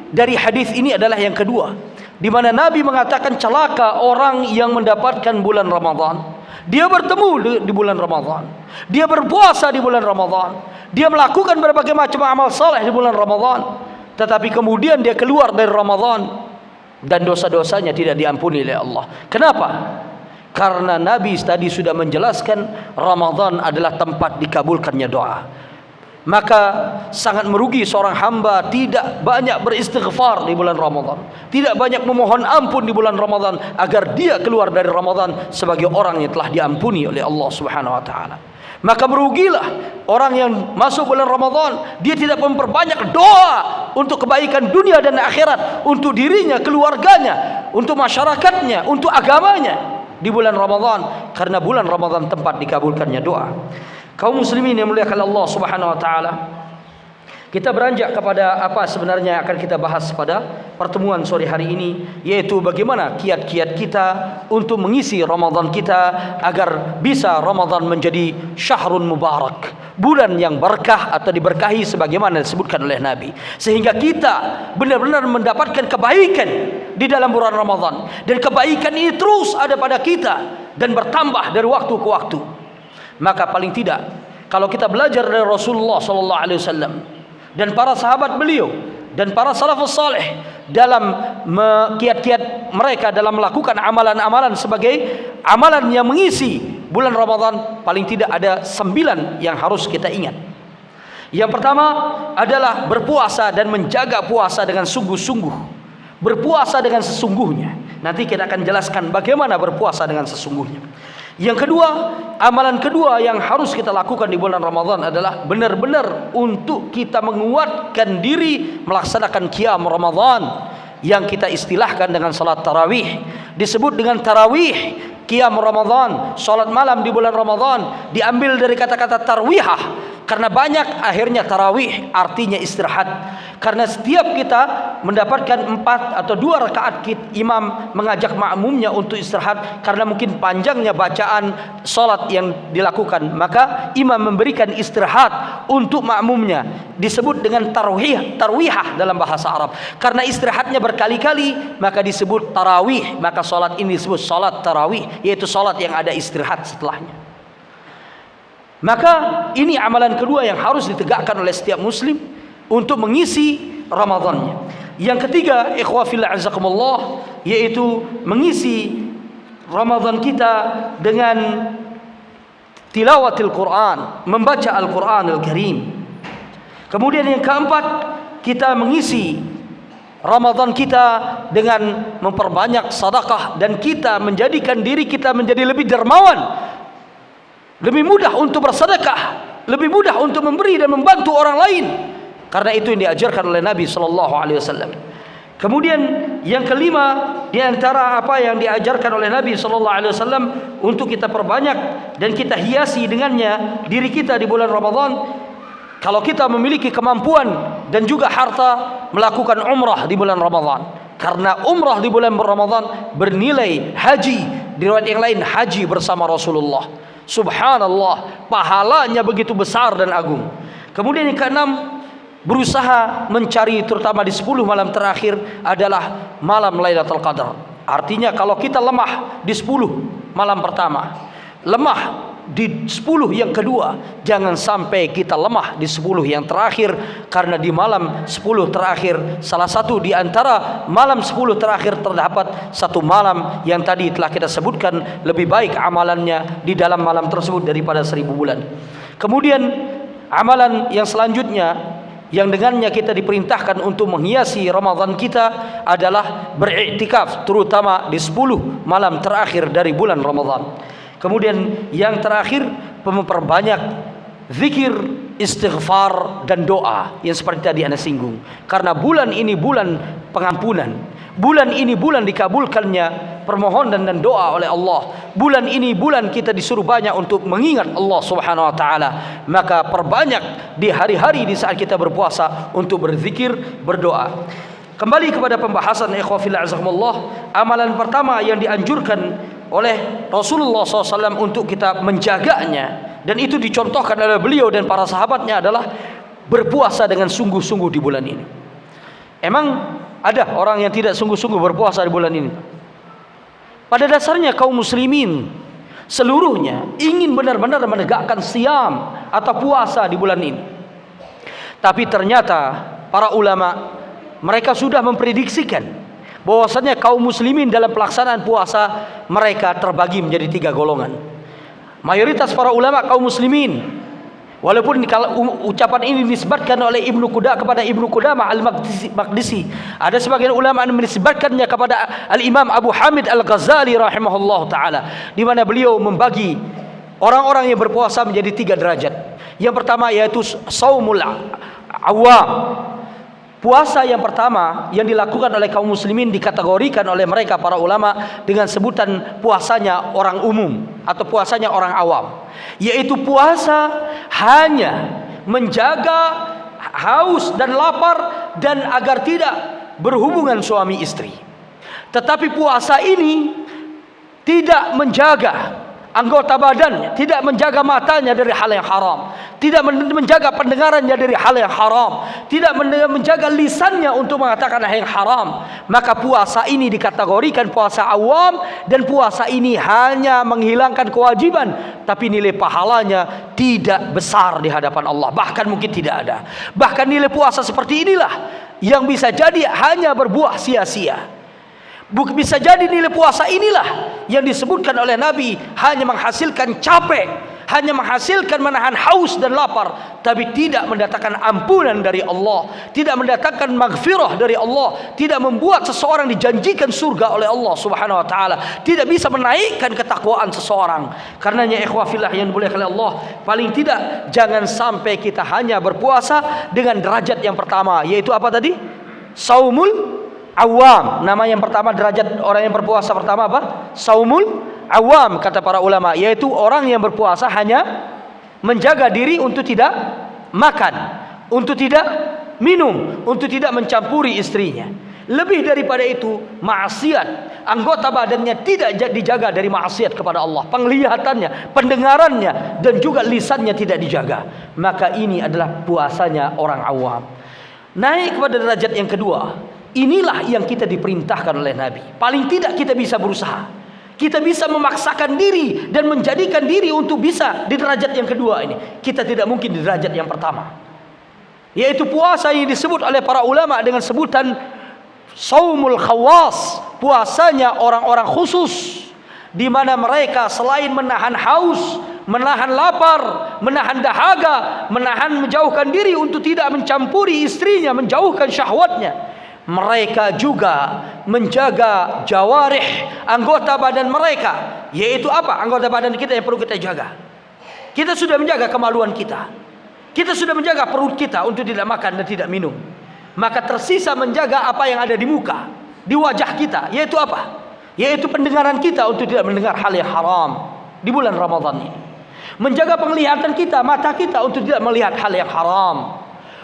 dari hadis ini adalah yang kedua. di mana Nabi mengatakan celaka orang yang mendapatkan bulan Ramadan. Dia bertemu di bulan Ramadan, dia berpuasa di bulan Ramadan, dia melakukan berbagai macam amal saleh di bulan Ramadan, tetapi kemudian dia keluar dari Ramadan dan dosa-dosanya tidak diampuni oleh Allah. Kenapa? Karena Nabi tadi sudah menjelaskan Ramadan adalah tempat dikabulkannya doa. Maka sangat merugi seorang hamba tidak banyak beristighfar di bulan Ramadan, tidak banyak memohon ampun di bulan Ramadan, agar dia keluar dari Ramadan sebagai orang yang telah diampuni oleh Allah Subhanahu wa taala. Maka merugilah orang yang masuk bulan Ramadan, dia tidak memperbanyak doa untuk kebaikan dunia dan akhirat, untuk dirinya, keluarganya, untuk masyarakatnya, untuk agamanya di bulan Ramadan, karena bulan Ramadan tempat dikabulkannya doa. Kaum muslimin yang muliakan Allah Subhanahu wa taala, kita beranjak kepada apa sebenarnya akan kita bahas pada pertemuan sore hari ini, yaitu bagaimana kiat-kiat kita untuk mengisi Ramadan kita agar bisa Ramadan menjadi syahrun mubarak, bulan yang berkah atau diberkahi sebagaimana disebutkan oleh Nabi, sehingga kita benar-benar mendapatkan kebaikan di dalam bulan Ramadan, dan kebaikan ini terus ada pada kita dan bertambah dari waktu ke waktu. Maka paling tidak kalau kita belajar dari Rasulullah sallallahu alaihi wasallam dan para sahabat beliau dan para salafus saleh dalam kiat-kiat mereka dalam melakukan amalan-amalan sebagai amalan yang mengisi bulan Ramadan, paling tidak ada 9 yang harus kita ingat. Yang pertama adalah berpuasa dan menjaga puasa dengan sungguh-sungguh, berpuasa dengan sesungguhnya. Nanti kita akan jelaskan bagaimana berpuasa dengan sesungguhnya. Yang kedua, amalan kedua yang harus kita lakukan di bulan Ramadan adalah benar-benar untuk kita menguatkan diri melaksanakan qiyam Ramadan, yang kita istilahkan dengan salat tarawih. Disebut dengan tarawih, qiyam Ramadan, salat malam di bulan Ramadan, diambil dari kata-kata tarwihah, karena banyak akhirnya tarawih artinya istirahat. Karena setiap kita mendapatkan 4 atau 2 rakaat imam mengajak makmumnya untuk istirahat, karena mungkin panjangnya bacaan salat yang dilakukan, maka imam memberikan istirahat untuk makmumnya. Disebut dengan tarwihah dalam bahasa Arab. Karena istirahatnya berkali-kali maka disebut tarawih. Maka salat ini disebut salat tarawih, yaitu salat yang ada istirahat setelahnya. Maka ini amalan kedua yang harus ditegakkan oleh setiap muslim untuk mengisi Ramadannya. Yang ketiga, ikhwah fillah azakumullah, yaitu mengisi Ramadan kita dengan tilawatil Quran, membaca Al-Quranul Karim. Kemudian yang keempat, kita mengisi Ramadan kita dengan memperbanyak sedekah, dan kita menjadikan diri kita menjadi lebih dermawan, lebih mudah untuk bersedekah, lebih mudah untuk memberi dan membantu orang lain, karena itu yang diajarkan oleh Nabi sallallahu alaihi wasallam. Kemudian yang kelima, di antara apa yang diajarkan oleh Nabi sallallahu alaihi wasallam untuk kita perbanyak dan kita hiasi dengannya diri kita di bulan Ramadan, kalau kita memiliki kemampuan dan juga harta, melakukan umrah di bulan Ramadan. Karena umrah di bulan Ramadan bernilai haji, di riwayat yang lain haji bersama Rasulullah. Subhanallah, pahalanya begitu besar dan agung. Kemudian yang keenam, berusaha mencari terutama di 10 malam terakhir adalah malam Lailatul Qadar. Artinya kalau kita lemah di 10 malam pertama, lemah di 10 yang kedua, jangan sampai kita lemah di 10 yang terakhir. Karena di malam 10 terakhir, salah satu di antara malam 10 terakhir terdapat satu malam yang tadi telah kita sebutkan lebih baik amalannya di dalam malam tersebut daripada 1000 bulan. Kemudian amalan yang selanjutnya yang dengannya kita diperintahkan untuk menghiasi Ramadan kita adalah beriktikaf, terutama di 10 malam terakhir dari bulan Ramadan. Kemudian yang terakhir, memperbanyak zikir, istighfar dan doa yang seperti tadi Anda singgung. Karena bulan ini bulan pengampunan, bulan ini bulan dikabulkannya permohonan dan doa oleh Allah. Bulan ini bulan kita disuruh banyak untuk mengingat Allah Subhanahu wa taala. Maka perbanyak di hari-hari di saat kita berpuasa untuk berzikir, berdoa. Kembali kepada pembahasan ikhwah fillah azakumullah, amalan pertama yang dianjurkan oleh Rasulullah SAW untuk kita menjaganya, dan itu dicontohkan oleh beliau dan para sahabatnya, adalah berpuasa dengan sungguh-sungguh di bulan ini. Emang ada orang yang tidak sungguh-sungguh berpuasa di bulan ini. Pada dasarnya kaum muslimin seluruhnya ingin benar-benar menegakkan siam atau puasa di bulan ini. Tapi ternyata para ulama mereka sudah memprediksikan bahwasanya kaum muslimin dalam pelaksanaan puasa mereka terbagi menjadi 3 golongan. Mayoritas para ulama kaum muslimin, walaupun kalau ucapan ini disebutkan oleh Ibnu Qudamah kepada Ibnu Qudamah Al-Maqdisi, ada sebagian ulama yang menisbatkannya kepada Al-Imam Abu Hamid Al-Ghazali rahimahullah ta'ala, di mana beliau membagi orang-orang yang berpuasa menjadi 3 derajat. Yang pertama yaitu saumul awam. Puasa yang pertama yang dilakukan oleh kaum muslimin dikategorikan oleh mereka para ulama dengan sebutan puasanya orang umum atau puasanya orang awam, yaitu puasa hanya menjaga haus dan lapar dan agar tidak berhubungan suami istri. Tetapi puasa ini tidak menjaga anggota badannya, tidak menjaga matanya dari hal yang haram, tidak menjaga pendengarannya dari hal yang haram, tidak menjaga lisannya untuk mengatakan hal yang haram. Maka puasa ini dikategorikan puasa awam, dan puasa ini hanya menghilangkan kewajiban, tapi nilai pahalanya tidak besar di hadapan Allah, bahkan mungkin tidak ada. Bahkan nilai puasa seperti inilah yang bisa jadi hanya berbuah sia-sia. Bisa jadi nilai puasa inilah yang disebutkan oleh Nabi hanya menghasilkan capek, hanya menghasilkan menahan haus dan lapar, tapi tidak mendatangkan ampunan dari Allah, tidak mendatangkan maghfirah dari Allah, tidak membuat seseorang dijanjikan surga oleh Allah Subhanahu wa taala, tidak bisa menaikkan ketakwaan seseorang. Karenanya ikhwah fillah yang dimuliakan oleh Allah, paling tidak jangan sampai kita hanya berpuasa dengan derajat yang pertama, yaitu apa tadi? Saumul awam. Nama yang pertama, derajat orang yang berpuasa pertama apa? Saumul awam, kata para ulama, yaitu orang yang berpuasa hanya menjaga diri untuk tidak makan, untuk tidak minum, untuk tidak mencampuri istrinya. Lebih daripada itu, maksiat, anggota badannya tidak dijaga dari maksiat kepada Allah, penglihatannya, pendengarannya, dan juga lisannya tidak dijaga. Maka ini adalah puasanya orang awam. Naik kepada derajat yang kedua, inilah yang kita diperintahkan oleh Nabi. Paling tidak kita bisa berusaha, kita bisa memaksakan diri dan menjadikan diri untuk bisa di derajat yang kedua ini. Kita tidak mungkin di derajat yang pertama, yaitu puasa yang disebut oleh para ulama dengan sebutan saumul khawas, puasanya orang-orang khusus, di mana mereka selain menahan haus, menahan lapar, menahan dahaga, menjauhkan diri untuk tidak mencampuri istrinya, menjauhkan syahwatnya, mereka juga menjaga jawarih, anggota badan mereka. Yaitu apa? Anggota badan kita yang perlu kita jaga. Kita sudah menjaga kemaluan kita, kita sudah menjaga perut kita untuk tidak makan dan tidak minum. Maka tersisa menjaga apa yang ada di muka, di wajah kita, yaitu apa? Yaitu pendengaran kita untuk tidak mendengar hal yang haram di bulan Ramadan ini. Menjaga penglihatan kita, mata kita untuk tidak melihat hal yang haram.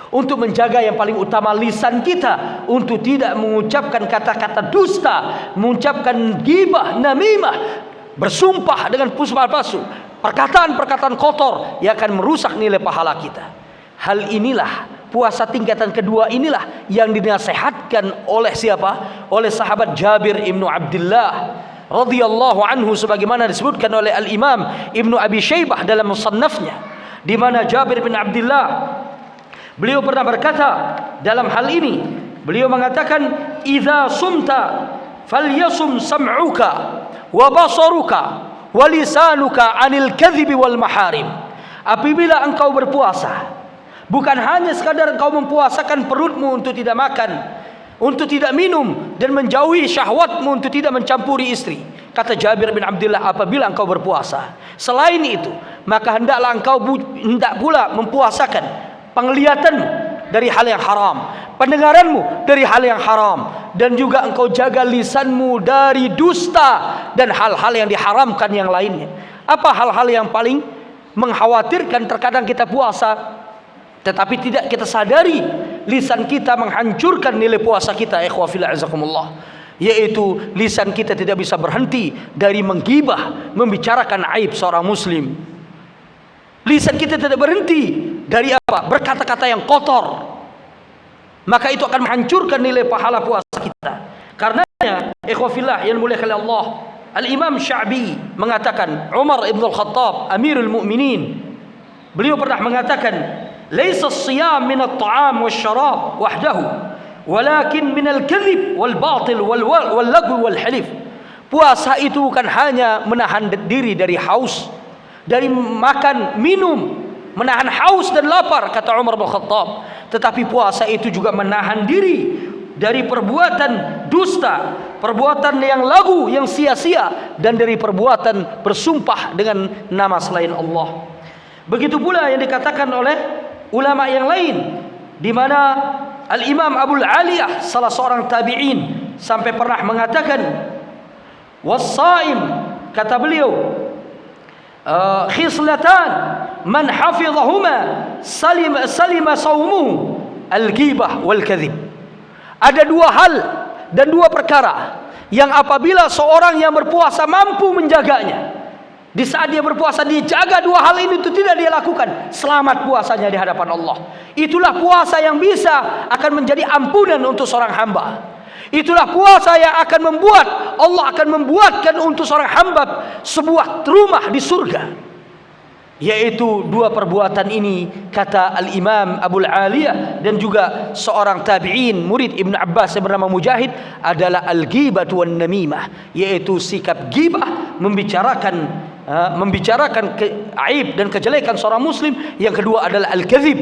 Untuk menjaga yang paling utama lisan kita untuk tidak mengucapkan kata-kata dusta, mengucapkan ghibah, namimah, bersumpah dengan palsu, perkataan-perkataan kotor yang akan merusak nilai pahala kita. Hal inilah, puasa tingkatan kedua inilah yang dinasihatkan oleh siapa? Oleh sahabat Jabir ibnu Abdullah radhiyallahu anhu, sebagaimana disebutkan oleh Al-Imam Ibnu Abi Syaibah dalam musannafnya, di mana Jabir bin Abdullah beliau pernah berkata dalam hal ini, beliau mengatakan, "Idza sumta falyasum sam'uka wa basaruka wa lisanuka 'anil kadhibi wal maharim." Apabila engkau berpuasa, bukan hanya sekadar engkau mempuasakan perutmu untuk tidak makan, untuk tidak minum, dan menjauhi syahwatmu untuk tidak mencampuri istri. Kata Jabir bin Abdullah, apabila engkau berpuasa, selain itu, maka hendaklah engkau hendak pula mempuasakan penglihatanmu dari hal yang haram, pendengaranmu dari hal yang haram, dan juga engkau jaga lisanmu dari dusta dan hal-hal yang diharamkan yang lainnya. Apa hal-hal yang paling mengkhawatirkan? Terkadang kita puasa tetapi tidak kita sadari lisan kita menghancurkan nilai puasa kita, ikhwah fillah azakumullah, yaitu lisan kita tidak bisa berhenti dari menggibah, membicarakan aib seorang muslim. Lisan kita tidak berhenti dari apa? Berkata-kata yang kotor. Maka itu akan menghancurkan nilai pahala puasa kita. Karenanya, ikhwafillah yang dimuliakan oleh Allah, Al-Imam Sya'bi mengatakan, Umar ibn al-Khattab, Amirul Mu'minin, beliau pernah mengatakan, "Laisa as-siyam min at-ta'am wasyarab wahdahu, walakin min al-kadhib wal batil wal lagwi wal halif." Puasa itu bukan hanya menahan diri dari haus, dari makan, minum, menahan haus dan lapar, kata Umar bin Khattab. Tetapi puasa itu juga menahan diri dari perbuatan dusta, perbuatan yang lagu, yang sia-sia, dan dari perbuatan bersumpah dengan nama selain Allah. Begitu pula yang dikatakan oleh ulama yang lain, di mana Al-Imam Abul Aliyah, salah seorang tabi'in, sampai pernah mengatakan, "Was-shaim," kata beliau, "khislatan man hafizahuma salima saumuhu, al-ghibah wal kadhib." Ada dua hal dan dua perkara yang apabila seorang yang berpuasa mampu menjaganya, di saat dia berpuasa dia jaga dua hal ini, itu tidak dia lakukan, selamat puasanya di hadapan Allah. Itulah puasa yang bisa akan menjadi ampunan untuk seorang hamba. Itulah puasa yang akan membuat Allah akan membuatkan untuk seorang hamba sebuah rumah di surga. Yaitu dua perbuatan ini, kata Al-Imam Abul Aliyah dan juga seorang tabi'in murid Ibn Abbas yang bernama Mujahid, adalah al-ghibatu wan namimah, yaitu sikap ghibah, membicarakan aib dan kejelekan seorang muslim. Yang kedua adalah al-kadhib,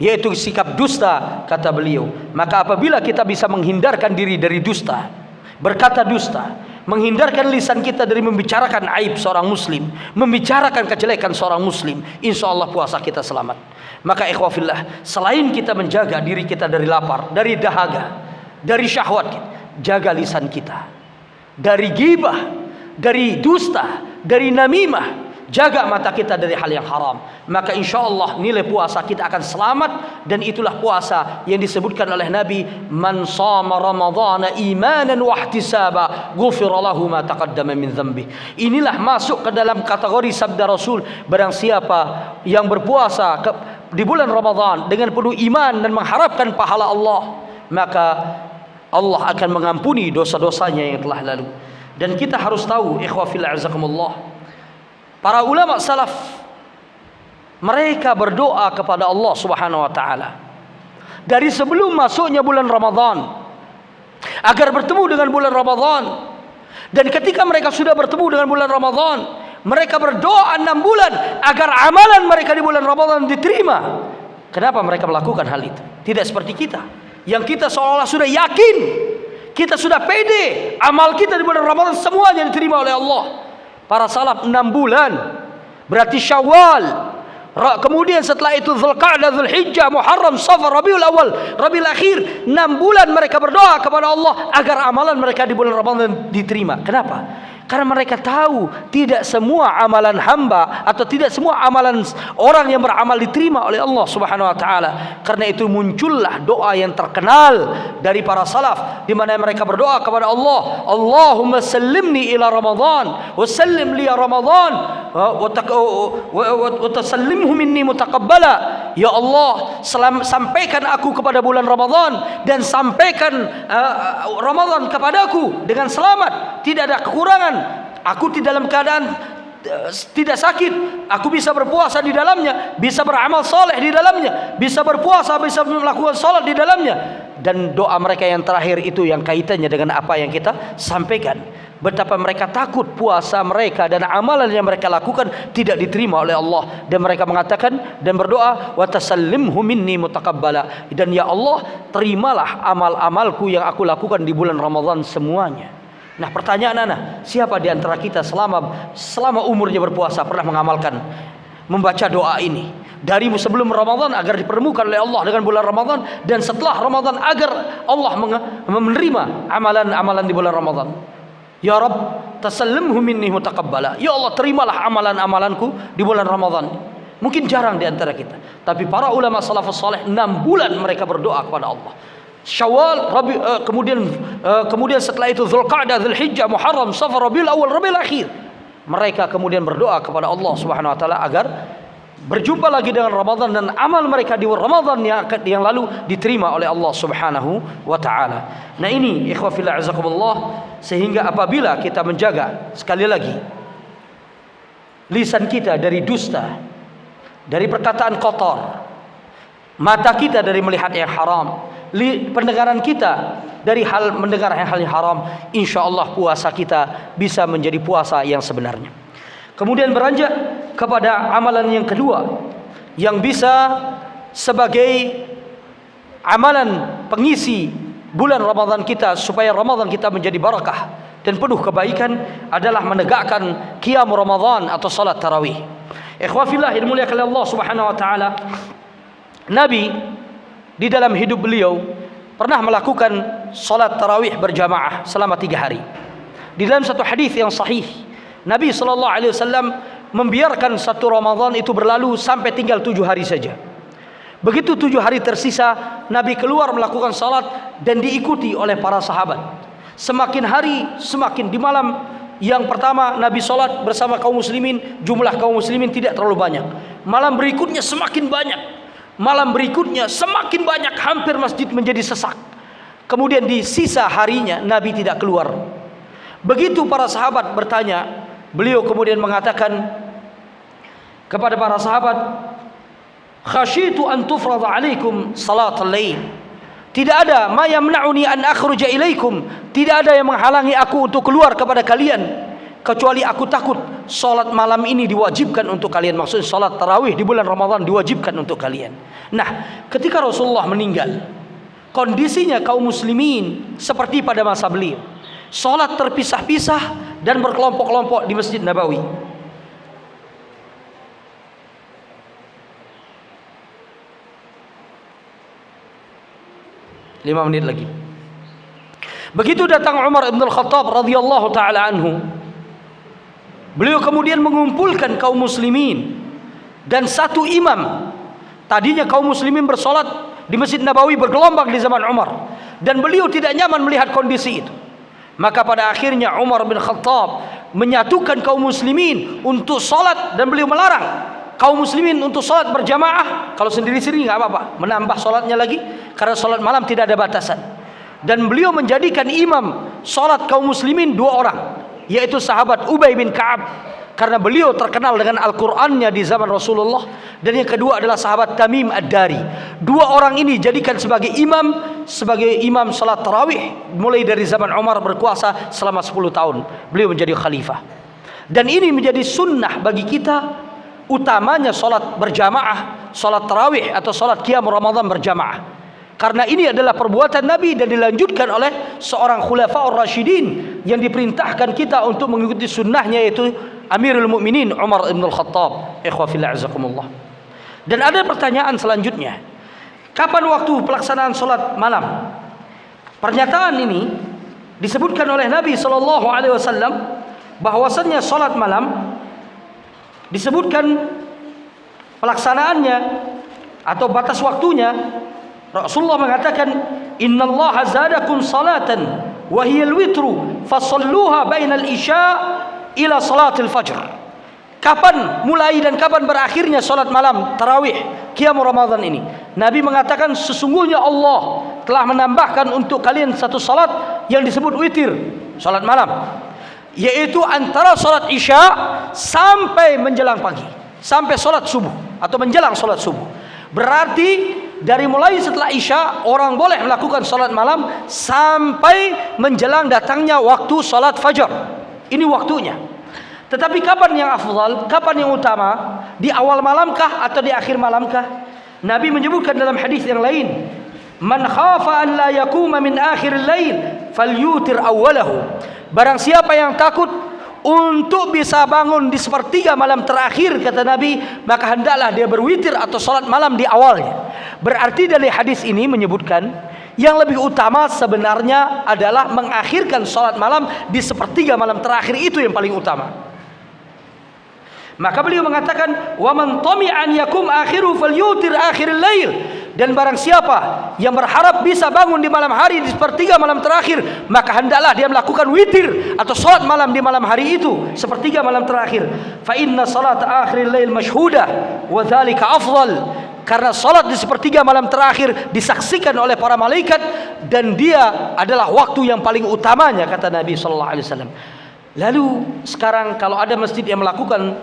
yaitu sikap dusta, kata beliau. Maka apabila kita bisa menghindarkan diri dari dusta, berkata dusta, menghindarkan lisan kita dari membicarakan aib seorang muslim, membicarakan kejelekan seorang muslim, insya Allah puasa kita selamat. Maka ikhwafillah, selain kita menjaga diri kita dari lapar, dari dahaga, dari syahwat, jaga lisan kita dari ghibah, dari dusta, dari namimah. Jaga mata kita dari hal yang haram. Maka insya Allah nilai puasa kita akan selamat. Dan itulah puasa yang disebutkan oleh Nabi, "Man shama ramadhana imanan wa ihtisaba, ghufira lahu ma taqaddama min dzambi." Inilah masuk ke dalam kategori sabda Rasul, barang siapa yang berpuasa di bulan Ramadan dengan penuh iman dan mengharapkan pahala Allah, maka Allah akan mengampuni dosa-dosanya yang telah lalu. Dan kita harus tahu, ikhwafillah azakumullah, para ulama salaf, mereka berdoa kepada Allah Subhanahu wa taala dari sebelum masuknya bulan Ramadan agar bertemu dengan bulan Ramadan. Dan ketika mereka sudah bertemu dengan bulan Ramadan, mereka berdoa 6 bulan agar amalan mereka di bulan Ramadan diterima. Kenapa mereka melakukan hal itu? Tidak seperti kita, yang kita seolah-olah sudah yakin, kita sudah pede, amal kita di bulan Ramadan semuanya diterima oleh Allah. Para salaf 6 bulan, berarti Syawal, kemudian setelah itu Dzulqa'dah, Dzulhijjah, Muharram, Safar, Rabiul Awal, Rabiul Akhir. 6 bulan mereka berdoa kepada Allah agar amalan mereka di bulan Ramadan diterima. Kenapa? Karena mereka tahu tidak semua amalan hamba atau tidak semua amalan orang yang beramal diterima oleh Allah Subhanahu wa taala. Karena itu muncullah doa yang terkenal dari para salaf, di mana mereka berdoa kepada Allah, "Allahumma sallimni ila Ramadan wa sallim li Ramadan wa tasallimhu minni mutaqabbala." Ya Allah, sampaikan aku kepada bulan Ramadan dan sampaikan Ramadan kepadaku dengan selamat, tidak ada kekurangan. Aku di dalam keadaan tidak sakit, aku bisa berpuasa di dalamnya, bisa beramal soleh di dalamnya, bisa berpuasa, bisa melakukan salat di dalamnya. Dan doa mereka yang terakhir itu yang kaitannya dengan apa yang kita sampaikan. Betapa mereka takut puasa mereka dan amalan yang mereka lakukan tidak diterima oleh Allah. Dan mereka mengatakan dan berdoa, "Wa tasallimhu minni mutaqabbala." Dan ya Allah, terimalah amal-amalku yang aku lakukan di bulan Ramadan semuanya. Nah, pertanyaan anak, siapa di antara kita selama umurnya berpuasa pernah mengamalkan, membaca doa ini dari sebelum Ramadan agar dipertemukan oleh Allah dengan bulan Ramadan, dan setelah Ramadan agar Allah menerima amalan-amalan di bulan Ramadan? Ya Rabb, tasallimhu minni mutaqabbala. Ya Allah, terimalah amalan-amalanku di bulan Ramadan. Mungkin jarang di antara kita, tapi para ulama salafus saleh 6 bulan mereka berdoa kepada Allah. Syawal, kemudian setelah itu Dzulqa'dah, Dzulhijjah, Muharram, Safar, Rabiul Awal, Rabiul Akhir. Mereka kemudian berdoa kepada Allah Subhanahu wa taala agar berjumpa lagi dengan Ramadan dan amal mereka di Ramadan yang lalu diterima oleh Allah Subhanahu wa taala. Nah, ini ikhwah fillah azakumullah, sehingga apabila kita menjaga sekali lagi lisan kita dari dusta, dari perkataan kotor, mata kita dari melihat yang haram, pendengaran kita dari mendengar hal yang haram, insyaallah puasa kita bisa menjadi puasa yang sebenarnya. Kemudian beranjak kepada amalan yang kedua yang bisa sebagai amalan pengisi bulan Ramadan kita supaya Ramadan kita menjadi barakah dan penuh kebaikan adalah menegakkan qiyam Ramadan atau salat tarawih. Ikhwah fillah yang dimuliakan Allah Subhanahu wa taala, Nabi di dalam hidup beliau pernah melakukan salat tarawih berjamaah selama 3 hari. Di dalam satu hadis yang sahih, Nabi SAW membiarkan satu Ramadan itu berlalu sampai tinggal 7 hari saja. Begitu 7 hari tersisa, Nabi keluar melakukan salat dan diikuti oleh para sahabat. Semakin hari, semakin di malam yang pertama Nabi salat bersama kaum muslimin, jumlah kaum muslimin tidak terlalu banyak. Malam berikutnya semakin banyak. Malam berikutnya semakin banyak, hampir masjid menjadi sesak. Kemudian di sisa harinya Nabi tidak keluar. Begitu para sahabat bertanya, beliau kemudian mengatakan kepada para sahabat, khasyitu an tufrada alaikum salatul lail. Tidak ada ma yamna'uni an akhruja ilaikum, tidak ada yang menghalangi aku untuk keluar kepada kalian kecuali aku takut salat malam ini diwajibkan untuk kalian. Maksudnya salat tarawih di bulan Ramadan diwajibkan untuk kalian. Nah, ketika Rasulullah meninggal, kondisinya kaum muslimin seperti pada masa beliau. Salat terpisah-pisah dan berkelompok-kelompok di Masjid Nabawi. Lima menit lagi. Begitu datang Umar ibn al-Khattab radhiyallahu taala anhu, beliau kemudian mengumpulkan kaum muslimin dan satu imam. Tadinya kaum muslimin bersolat di Masjid Nabawi bergelombang di zaman Umar, dan beliau tidak nyaman melihat kondisi itu. Maka pada akhirnya Umar bin Khattab menyatukan kaum muslimin untuk solat, dan beliau melarang kaum muslimin untuk solat berjamaah. Kalau sendiri-sendiri nggak apa-apa, menambah solatnya lagi karena solat malam tidak ada batasan. Dan beliau menjadikan imam solat kaum muslimin 2 orang, yaitu sahabat Ubay bin Ka'ab, karena beliau terkenal dengan Al-Qur'annya di zaman Rasulullah, dan yang kedua adalah sahabat Tamim Ad-Dari. 2 orang ini jadikan sebagai imam salat tarawih mulai dari zaman Umar berkuasa selama 10 tahun. Beliau menjadi khalifah. Dan ini menjadi sunnah bagi kita, utamanya salat berjamaah, salat tarawih atau salat qiyam Ramadan berjamaah. Karena ini adalah perbuatan Nabi dan dilanjutkan oleh seorang khulafaur rasyidin yang diperintahkan kita untuk mengikuti sunnahnya, yaitu Amirul Mukminin Umar ibn al-Khattab. Ikhwah fillah azakumullah. Dan ada pertanyaan selanjutnya, kapan waktu pelaksanaan salat malam? Pernyataan ini disebutkan oleh Nabi SAW bahwasannya salat malam disebutkan pelaksanaannya atau batas waktunya. Rasulullah mengatakan, innallaha zadakum salatan wa hiyal witru fasalluha bainal isya ila salatil fajr. Kapan mulai dan kapan berakhirnya salat malam tarawih qiyam Ramadan ini? Nabi mengatakan, sesungguhnya Allah telah menambahkan untuk kalian satu salat yang disebut witir, salat malam, yaitu antara salat isya sampai menjelang pagi, sampai salat subuh atau menjelang salat subuh. Berarti dari mulai setelah isya orang boleh melakukan salat malam sampai menjelang datangnya waktu salat fajar. Ini waktunya. Tetapi kapan yang afdal, kapan yang utama? Di awal malamkah atau di akhir malamkah? Nabi menyebutkan dalam hadis yang lain, man khafa an la yakuma min akhiril lail falyutir awwalahu. Barang siapa yang takut untuk bisa bangun di sepertiga malam terakhir, kata Nabi, maka hendaklah dia berwitir atau salat malam di awalnya. Berarti dari hadis ini menyebutkan yang lebih utama sebenarnya adalah mengakhirkan salat malam di sepertiga malam terakhir, itu yang paling utama. Maka beliau mengatakan, wa man tami'an yakum akhiru falyutir akhiril lail. Dan barang siapa yang berharap bisa bangun di malam hari di sepertiga malam terakhir, maka hendaklah dia melakukan witir atau salat malam di malam hari itu, sepertiga malam terakhir. Fa inna salat akhiril lail mashhudah wa dzalika afdal. Karena salat di sepertiga malam terakhir disaksikan oleh para malaikat dan dia adalah waktu yang paling utamanya, kata Nabi sallallahu alaihi wasallam. Lalu sekarang kalau ada masjid yang melakukan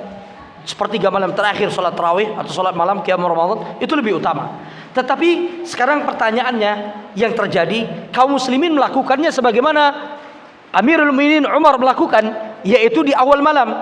sepertiga malam terakhir salat tarawih atau salat malam qiyam Ramadan, itu lebih utama. Tetapi sekarang pertanyaannya yang terjadi, kaum muslimin melakukannya sebagaimana Amirul Mukminin Umar melakukan, yaitu di awal malam.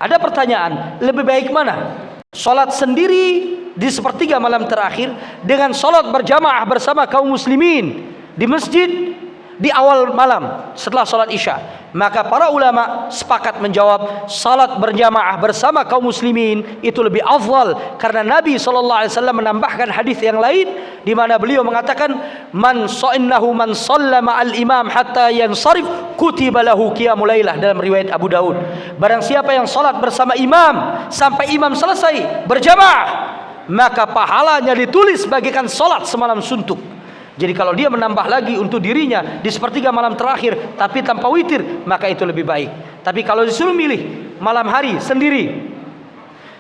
Ada pertanyaan, lebih baik mana? Salat sendiri di sepertiga malam terakhir dengan salat berjamaah bersama kaum muslimin di masjid di awal malam setelah salat Isya. Maka para ulama sepakat menjawab salat berjamaah bersama kaum muslimin itu lebih afdal, karena Nabi SAW menambahkan hadis yang lain di mana beliau mengatakan man sallama al imam hatta yansarif kutiba lahu qiyamul lailah, dalam riwayat Abu Daud. Barang siapa yang salat bersama imam sampai imam selesai berjamaah, maka pahalanya ditulis bagaikan salat semalam suntuk. Jadi kalau dia menambah lagi untuk dirinya di sepertiga malam terakhir tapi tanpa witir, maka itu lebih baik. Tapi kalau disuruh milih malam hari sendiri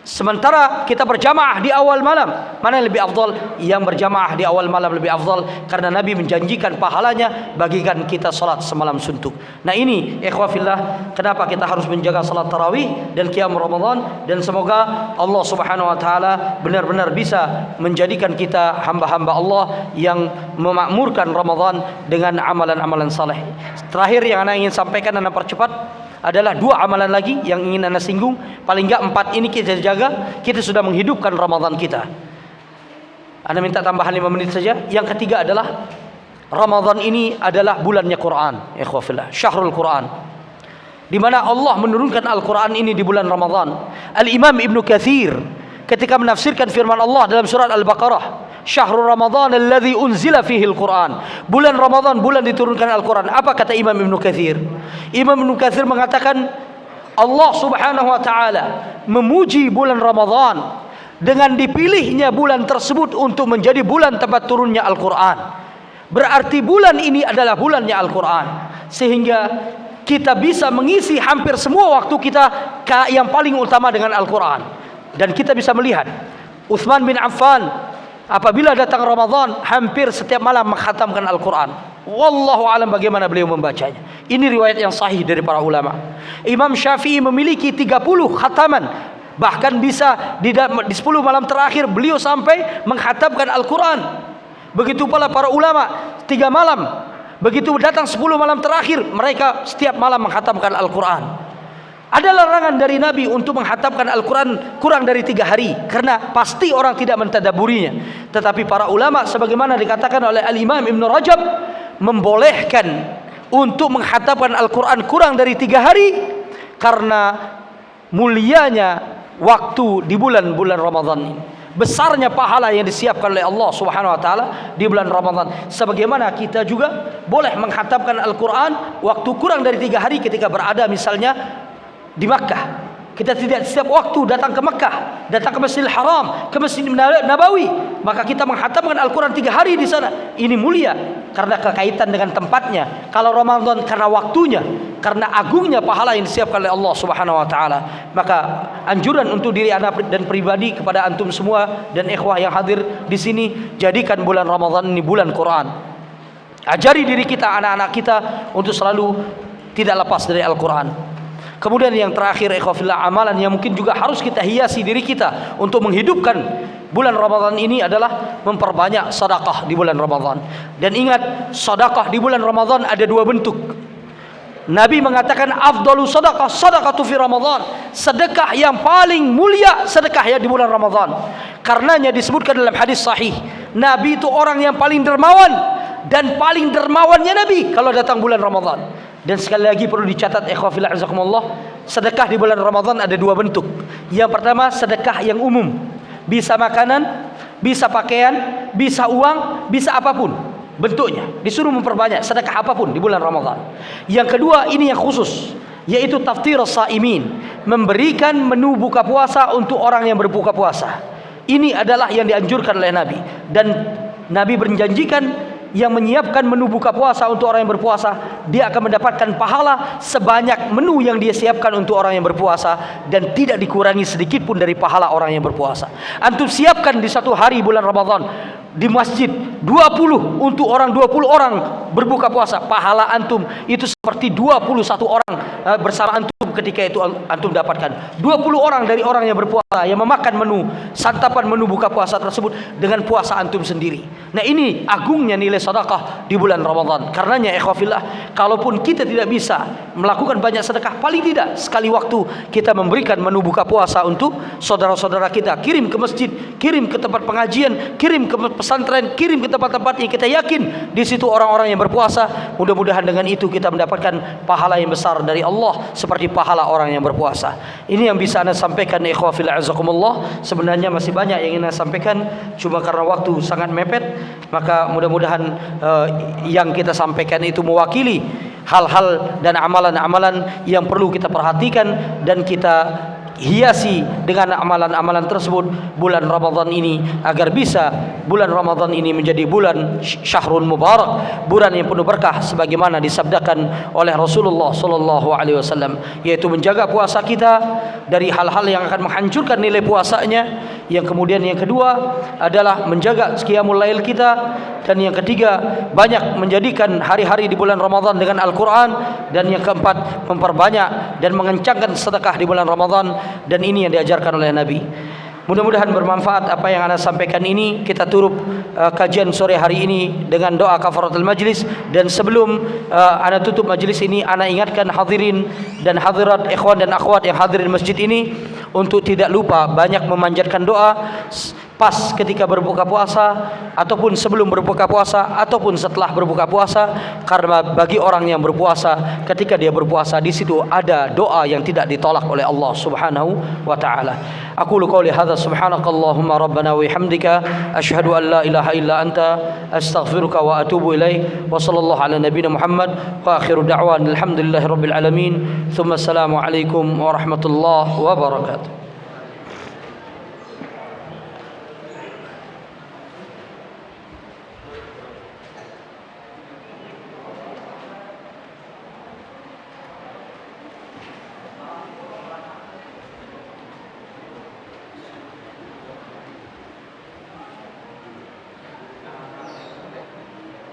sementara kita berjamaah di awal malam, mana yang lebih afdal? Yang berjamaah di awal malam lebih afdal, karena Nabi menjanjikan pahalanya bagikan kita salat semalam suntuk. Nah ini ikhwah fillah, kenapa kita harus menjaga salat tarawih dan qiyam Ramadan, dan semoga Allah Subhanahu wa taala benar-benar bisa menjadikan kita hamba-hamba Allah yang memakmurkan Ramadan dengan amalan-amalan saleh. Terakhir yang Anda ingin sampaikan, Anda percepat, adalah dua amalan lagi yang ingin Anda singgung. Paling enggak 4 ini kita jaga, kita sudah menghidupkan Ramadan kita. Anda minta tambahan 5 menit saja. Yang ketiga adalah Ramadan ini adalah bulannya Quran, ikhwafillah, syahrul Quran, di mana Allah menurunkan Al-Quran ini di bulan Ramadan. Al-Imam Ibnu Katsir ketika menafsirkan firman Allah dalam surat Al-Baqarah, Syahrul Ramadan alladzi unzila fihi al-Quran. Bulan Ramadan, bulan diturunkan Al-Quran. Apa kata Imam Ibnu Katsir? Imam Ibnu Katsir mengatakan Allah Subhanahu wa taala memuji bulan Ramadan dengan dipilihnya bulan tersebut untuk menjadi bulan tempat turunnya Al-Quran. Berarti bulan ini adalah bulannya Al-Quran, sehingga kita bisa mengisi hampir semua waktu kita yang paling utama dengan Al-Quran. Dan kita bisa melihat Utsman bin Affan apabila datang Ramadan hampir setiap malam mengkhatamkan Al-Quran. Wallahu alam bagaimana beliau membacanya. Ini riwayat yang sahih dari para ulama. Imam Syafi'i memiliki 30 khataman. Bahkan bisa di 10 malam terakhir beliau sampai mengkhatamkan Al-Quran. Begitu pula para ulama 3 malam. Begitu datang 10 malam terakhir, mereka setiap malam mengkhatamkan Al-Quran. Ada larangan dari Nabi untuk menghatamkan Al-Quran kurang dari 3 hari, karena pasti orang tidak mentadaburinya. Tetapi para ulama sebagaimana dikatakan oleh Al-Imam Ibn Rajab membolehkan untuk menghatamkan Al-Quran kurang dari 3 hari karena mulianya waktu di bulan-bulan Ramadan ini, besarnya pahala yang disiapkan oleh Allah Subhanahu wa taala di bulan Ramadan. Sebagaimana kita juga boleh menghatamkan Al-Quran waktu kurang dari 3 hari ketika berada misalnya di Makkah. Kita tidak setiap waktu datang ke Makkah, datang ke Masjidil Haram, ke Masjid Nabawi, maka kita menghatamkan Al-Quran 3 hari di sana. Ini mulia karena kekaitan dengan tempatnya. Kalau Ramadan karena waktunya, karena agungnya pahala yang disiapkan oleh Allah Subhanahu wa taala. Maka anjuran untuk diri anak dan pribadi kepada antum semua dan ikhwah yang hadir di sini, jadikan bulan Ramadan ini bulan Quran. Ajari diri kita, anak-anak kita untuk selalu tidak lepas dari Al-Quran. Kemudian yang terakhir ikhwafillah, amalan yang mungkin juga harus kita hiasi diri kita untuk menghidupkan bulan Ramadan ini adalah memperbanyak sedekah di bulan Ramadan. Dan ingat, sedekah di bulan Ramadan ada 2 bentuk. Nabi mengatakan afdalu sedekah sedekatu fi Ramadan. Sedekah yang paling mulia sedekah ya di bulan Ramadan. Karenanya disebutkan dalam hadis sahih, Nabi itu orang yang paling dermawan, dan paling dermawannya Nabi kalau datang bulan Ramadan. Dan sekali lagi perlu dicatat ikhwafillah azakumullah, sedekah di bulan Ramadan ada 2 bentuk. Yang pertama sedekah yang umum, bisa makanan, bisa pakaian, bisa uang, bisa apapun bentuknya, disuruh memperbanyak sedekah apapun di bulan Ramadan. Yang kedua ini yang khusus, yaitu taftir as-saimin, memberikan menu buka puasa untuk orang yang berbuka puasa. Ini adalah yang dianjurkan oleh Nabi. Dan Nabi berjanjikan yang menyiapkan menu buka puasa untuk orang yang berpuasa, dia akan mendapatkan pahala sebanyak menu yang dia siapkan untuk orang yang berpuasa, dan tidak dikurangi sedikit pun dari pahala orang yang berpuasa. Antum siapkan di satu hari bulan Ramadan di masjid 20 untuk orang, 20 orang berbuka puasa, pahala antum itu seperti 21 orang bersama antum ketika itu antum dapatkan 20 orang dari orang yang berpuasa yang memakan menu santapan menu buka puasa tersebut dengan puasa antum sendiri. Nah, ini agungnya nilai sedekah di bulan Ramadan. Karenanya ikhwafillah, kalaupun kita tidak bisa melakukan banyak sedekah, paling tidak sekali waktu kita memberikan menu buka puasa untuk saudara-saudara kita, kirim ke masjid, kirim ke tempat pengajian, kirim ke pesantren, kirim ke tempat-tempat yang kita yakin di situ orang-orang yang berpuasa. Mudah-mudahan dengan itu kita mendapatkan pahala yang besar dari Allah seperti pahala orang yang berpuasa. Ini yang bisa Anda sampaikan ikhwafillah azakumullah. Sebenarnya masih banyak yang ingin Anda sampaikan, cuma karena waktu sangat mepet, maka mudah-mudahan yang kita sampaikan itu mewakili hal-hal dan amalan-amalan yang perlu kita perhatikan dan kita hiasi dengan amalan-amalan tersebut bulan Ramadan ini, agar bisa bulan Ramadan ini menjadi bulan syahrul mubarak, bulan yang penuh berkah sebagaimana disabdakan oleh Rasulullah sallallahu alaihi wasallam, yaitu menjaga puasa kita dari hal-hal yang akan menghancurkan nilai puasanya. Yang kemudian yang kedua adalah menjaga qiyamul lail kita, dan yang ketiga banyak menjadikan hari-hari di bulan Ramadan dengan Al-Quran, dan yang keempat memperbanyak dan mengencangkan sedekah di bulan Ramadan, dan ini yang diajarkan oleh Nabi. Mudah-mudahan bermanfaat apa yang Anda sampaikan ini. Kita tutup kajian sore hari ini dengan doa kafaratul majlis, dan sebelum Anda tutup majlis ini, Anda ingatkan hadirin dan hadirat, ikhwan dan akhwat yang hadirin masjid ini untuk tidak lupa banyak memanjatkan doa pas ketika berbuka puasa, ataupun sebelum berbuka puasa, ataupun setelah berbuka puasa. Karena bagi orang yang berpuasa, ketika dia berpuasa, di situ ada doa yang tidak ditolak oleh Allah Subhanahu wa taala. Aqulu qouli hadza subhanakallahumma rabbana wa bihamdika asyhadu an la ilaha illa anta astaghfiruka wa atubu ilaik. Wa sallallahu ala nabiyyina Muhammad wa akhiru da'wana alhamdulillahirabbil alamin. Tsumma assalamu alaikum warahmatullahi wabarakatuh.